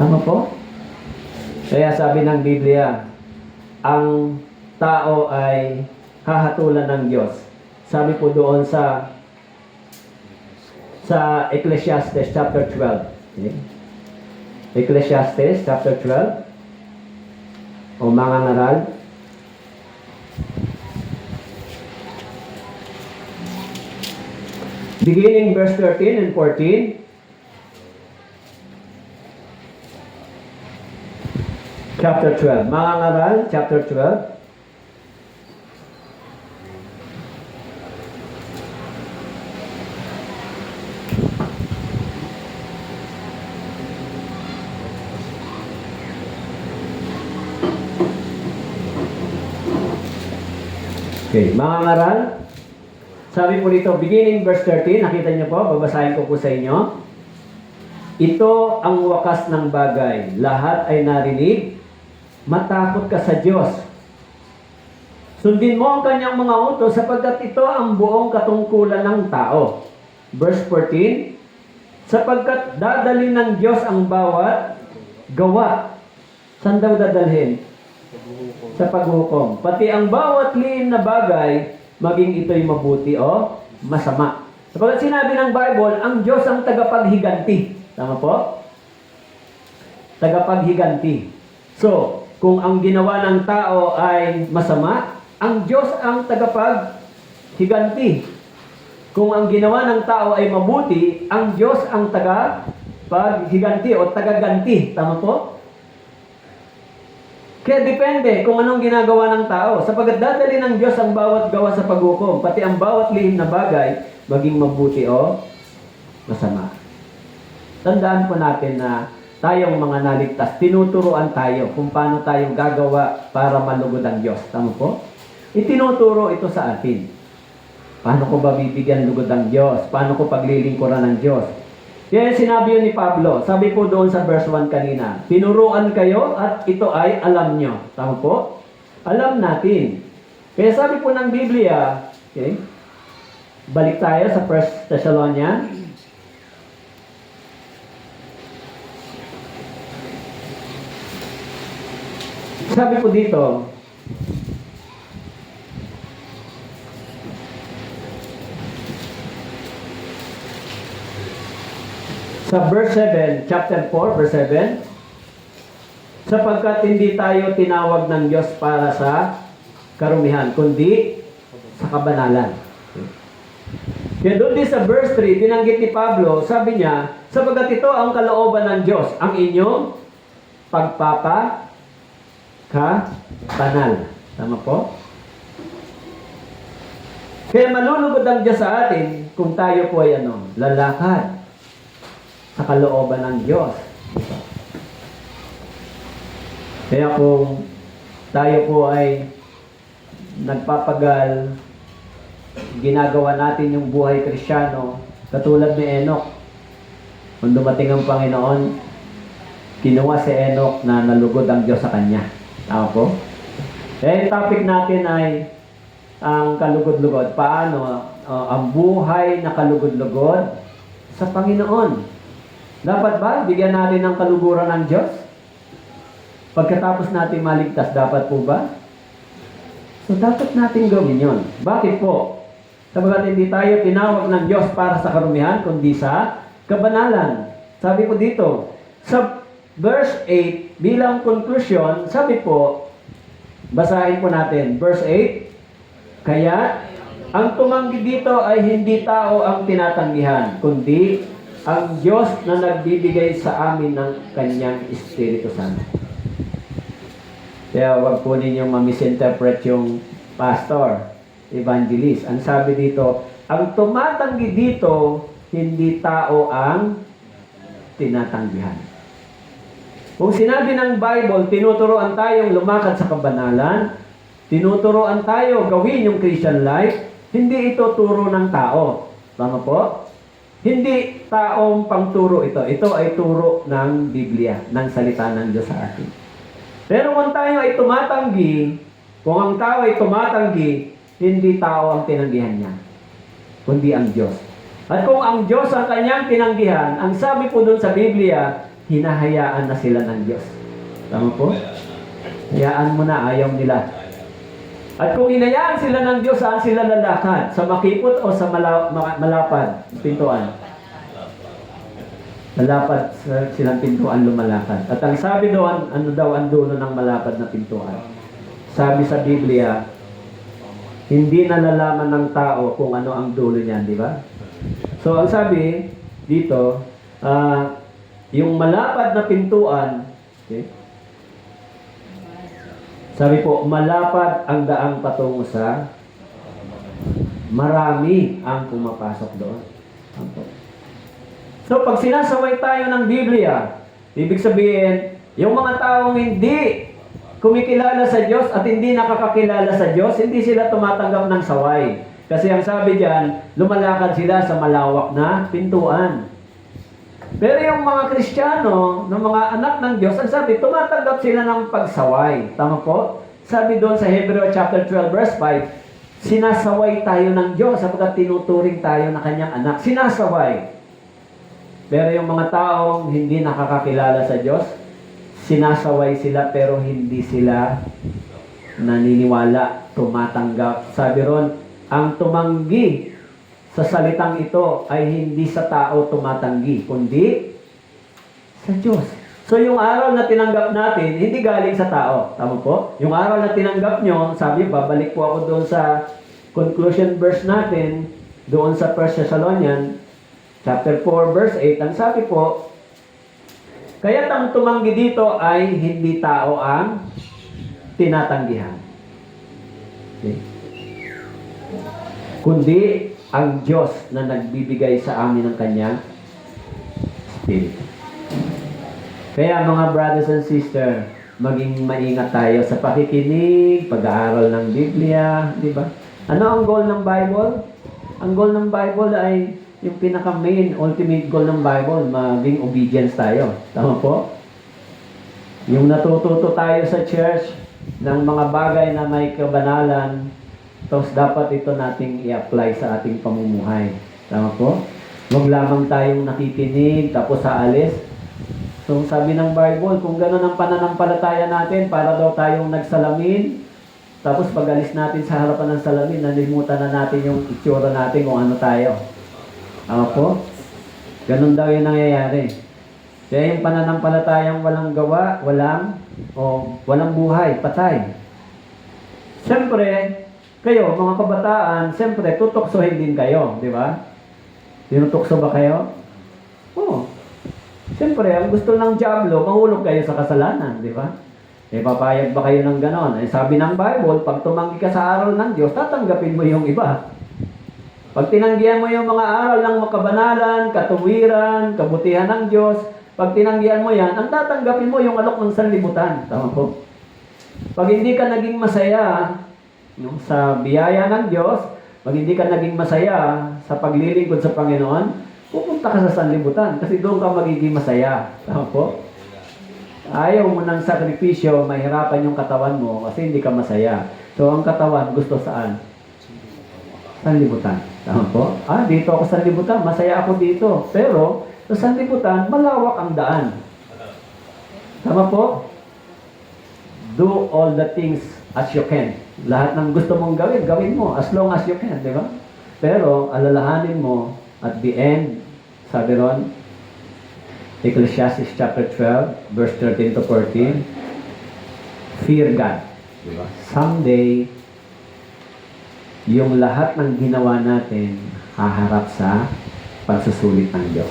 Tama po? Kaya sabi ng Biblia, ang tao ay hahatulan ng Diyos. Sabi po doon sa Ecclesiastes chapter 12. Okay? Ecclesiastes chapter 12. O mga ngaral. Beginning verse 13 and 14. chapter 12. Mga ngaral, chapter 12. Okay, mga ngaral, sabi po dito, beginning verse 13, nakita niyo po, babasahin ko po sa inyo. Ito ang wakas ng bagay, lahat ay narinig, matakot ka sa Diyos. Sundin mo ang kanyang mga utos sapagkat ito ang buong katungkulan ng tao. Verse 14, sapagkat dadalhin ng Diyos ang bawat gawa. Saan daw dadalhin? Sa paghukom. Pati ang bawat liim na bagay, maging ito'y mabuti o masama. Sapagkat sinabi ng Bible, ang Diyos ang tagapaghiganti. Tama po? Tagapaghiganti. So, kung ang ginawa ng tao ay masama, ang Diyos ang tagapaghiganti. Kung ang ginawa ng tao ay mabuti, ang Diyos ang tagapaghiganti o tagaganti. Tama po? Kaya depende kung anong ginagawa ng tao. Sapagkat dadali ng Diyos ang bawat gawa sa paghukom, pati ang bawat lihim na bagay, maging mabuti o masama. Tandaan po natin na tayong mga naligtas, tinuturuan tayo kung paano tayo gagawa para malugod ang Diyos. Tama po? Itinuturo ito sa atin. Paano ko ba bibigyan lugod ang Diyos? Paano ko paglilingkuran ng Diyos? Kaya sinabi yun ni Pablo, sabi po doon sa verse 1 kanina, tinuruan kayo at ito ay alam nyo. Tama po? Alam natin. Kaya sabi po ng Biblia, okay, balik tayo sa 1 Thessalonians. Sabi po dito, sa verse 7, chapter 4, verse 7, sapagkat hindi tayo tinawag ng Diyos para sa karumihan, kundi sa kabanalan. Kaya doon din sa verse 3, binanggit ni Pablo, sabi niya, sapagkat ito ang kalooban ng Diyos, ang inyong pagpapakabanal. Tama po? Kaya malulugod ang Diyos sa atin kung tayo po ay lalakad sa kalooban ng Diyos. Kaya kung tayo po ay nagpapagal, ginagawa natin yung buhay Kristiyano, katulad ni Enoch. Kung dumating ang Panginoon, kinuha si Enoch na nalugod ang Diyos sa kanya. Tama po? Kaya yung topic natin ay ang kalugod-lugod. Paano ang buhay na kalugod-lugod sa Panginoon? Dapat ba bigyan natin ng kaluguran ng Diyos? Pagkatapos natin maligtas, dapat po ba? So, dapat natin gawin yun. Bakit po? Sapagkat hindi tayo tinawag ng Diyos para sa karumihan, kundi sa kabanalan. Sabi po dito, sa verse 8, bilang conclusion, sabi po, basahin po natin, verse 8, kaya, ang tumanggi dito ay hindi tao ang tinatanggihan, kundi ang Diyos na nagbibigay sa amin ng Kanyang Espiritu Santo. Kaya wag po ninyong ma-misinterpret yung pastor, evangelist. Ang sabi dito, ang tumatanggi dito, hindi tao ang tinatanggihan. Kung sinabi ng Bible, tinuturoan tayong lumakad sa kabanalan, tinuturoan tayo gawin yung Christian life, hindi ito turo ng tao. Tama po? Hindi taong pangturo ito. Ito ay turo ng Biblia, ng salita ng Diyos sa atin. Pero kung tayo ay tumatanggi, kung ang tao ay tumatanggi, hindi tao ang tinanggihan niya, kundi ang Diyos. At kung ang Diyos ang kanyang tinanggihan, ang sabi po doon sa Biblia, hinahayaan na sila ng Diyos. Tama po? Hayaan mo na, ayaw nila. At kung hinayaan sila ng Diyos, saan sila lalakad? Sa makipot o sa malapad? Pintuan? Malapad silang pintuan lumalakad. At ang sabi doon, ano daw ang dulo ng malapad na pintuan? Sabi sa Biblia, hindi nalalaman ng tao kung ano ang dulo niyan, di ba? So, ang sabi dito, yung malapad na pintuan, okay, Sabi po, malapad ang daang patungo sa marami ang pumapasok doon. Opo. So, pag sinasaway tayo ng Biblia, ibig sabihin, yung mga taong hindi kumikilala sa Diyos at hindi nakakakilala sa Diyos, hindi sila tumatanggap ng saway. Kasi ang sabi diyan, lumalakad sila sa malawak na pintuan. Pero yung mga Kristiyano, ng mga anak ng Diyos, ang sabi, tumatanggap sila ng pagsaway. Tama po? Sabi doon sa Hebrew chapter 12 verse 5, sinasaway tayo ng Diyos sapagkat tinuturing tayo na kanyang anak. Sinasaway. Pero yung mga taong hindi nakakakilala sa Diyos, sinasaway sila pero hindi sila naniniwala, tumatanggap. Sabi ron, ang tumanggi sa salitang ito ay hindi sa tao tumatanggi, kundi sa Diyos. So yung aral na tinanggap natin, hindi galing sa tao. Tama po? Yung aral na tinanggap nyo, sabi, babalik po ako doon sa conclusion verse natin, doon sa 1 Thessalonians, chapter 4, verse 8. Ang sabi po, kaya't ang tumanggi dito ay hindi tao ang tinatanggihan. Okay? Kundi ang Diyos na nagbibigay sa amin ng kanyang Spirit. Kaya mga brothers and sisters, maging maingat tayo sa pakikinig, pag-aaral ng Biblia, di ba? Ano ang goal ng Bible? Ang goal ng Bible ay yung pinaka-main, ultimate goal ng Bible, maging obedience tayo. Tama po? Yung natututo tayo sa church ng mga bagay na may kabanalan, tapos dapat ito nating i-apply sa ating pamumuhay. Tama po? Huwag lamang tayong nakikinig, tapos aalis. So sabi ng Bible, kung gano'n ang pananampalataya natin, para daw tayong nagsalamin, tapos pag alis natin sa harapan ng salamin, nalimutan na natin yung itsura natin kung ano tayo. Tama po? Ganun daw yung nangyayari. Kaya yung pananampalatayang walang gawa, walang buhay, patay. Siyempre, kayo, mga kabataan, siyempre, tutuksohin din kayo, di ba? Tinutukso ba kayo? Oo. Siyempre, ang gusto ng diablo, mahulog kayo sa kasalanan, di ba? Eh, papayag ba kayo ng ganon? Eh, sabi ng Bible, pag tumanggi ka sa aral ng Diyos, tatanggapin mo yung iba. Pag tinanggihan mo yung mga aral ng makabanalan, katuwiran, kabutihan ng Diyos, pag tinanggihan mo yan, ang tatanggapin mo yung alok ng sanlibutan. Tama po? Pag hindi ka naging masaya sa biyaya ng Diyos, pag hindi ka naging masaya sa paglilingkod sa Panginoon, pupunta ka sa sanlibutan kasi doon ka magiging masaya. Tama po? Ayaw mo ng sakripisyo, mahirapan yung katawan mo kasi hindi ka masaya. So, ang katawan gusto saan? Sanlibutan. Tama po? Dito ako sa sanlibutan, masaya ako dito. Pero, sa sanlibutan, malawak ang daan. Tama po? Do all the things as you can. Lahat ng gusto mong gawin, gawin mo as long as you can, di ba? Pero, alalahanin mo, at the end, sabi ron, Ecclesiastes chapter 12, verse 13 to 14, fear God. Di ba? Someday, yung lahat ng ginawa natin, haharap sa pagsusulit ng Diyos.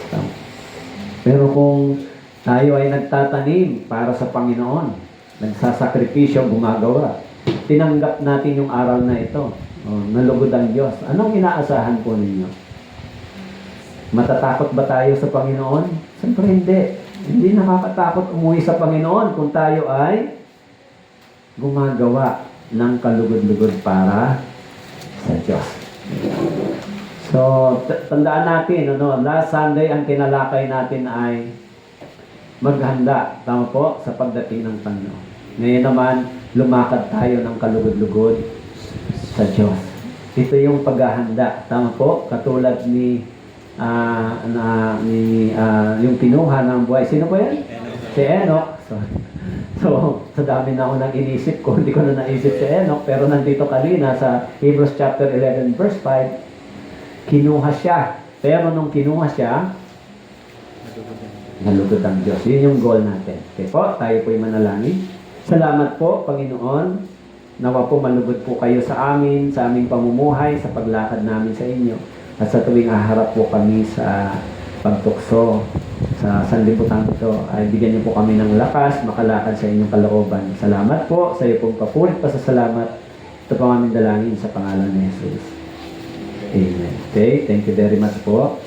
Pero kung tayo ay nagtatanim para sa Panginoon, nagsasakripisyo, gumagawa, tinanggap natin yung aral na ito, nalugod ang Diyos, anong inaasahan po ninyo? Matatakot ba tayo sa Panginoon? Siyempre hindi. Hindi nakakatakot umuwi sa Panginoon kung tayo ay gumagawa ng kalugod-lugod para sa Diyos. So, tandaan natin, last Sunday, ang kinalakay natin ay maghanda, tama po, sa pagdating ng Panginoon. Ngayon naman, lumakad tayo ng kalugod-lugod sa Diyos. Ito yung paghahanda, tama po, katulad ni yung kinuha ng buhay. Sino po yan? Si Enoch. So, sa dami na ako nang inisip ko, hindi ko na naisip si Enoch, pero nandito kanina sa Hebrews chapter 11 verse 5, kinuha siya. Pero nung kinuha siya, nalugod ang Diyos. Yun yung goal natin. Okay po, tayo po'y manalangin. Salamat po, Panginoon. Nawa po malugod po kayo sa amin, sa aming pamumuhay, sa paglakad namin sa inyo. At sa tuwing haharap po kami sa pagtukso sa sanlibutan ito, ay bigyan niyo po kami ng lakas, makalakad sa inyong kalooban. Salamat po sa iyo pong papulit pasasalamat. Ito po ang aming dalangin sa pangalan ni Jesus. Amen. Okay, thank you very much po.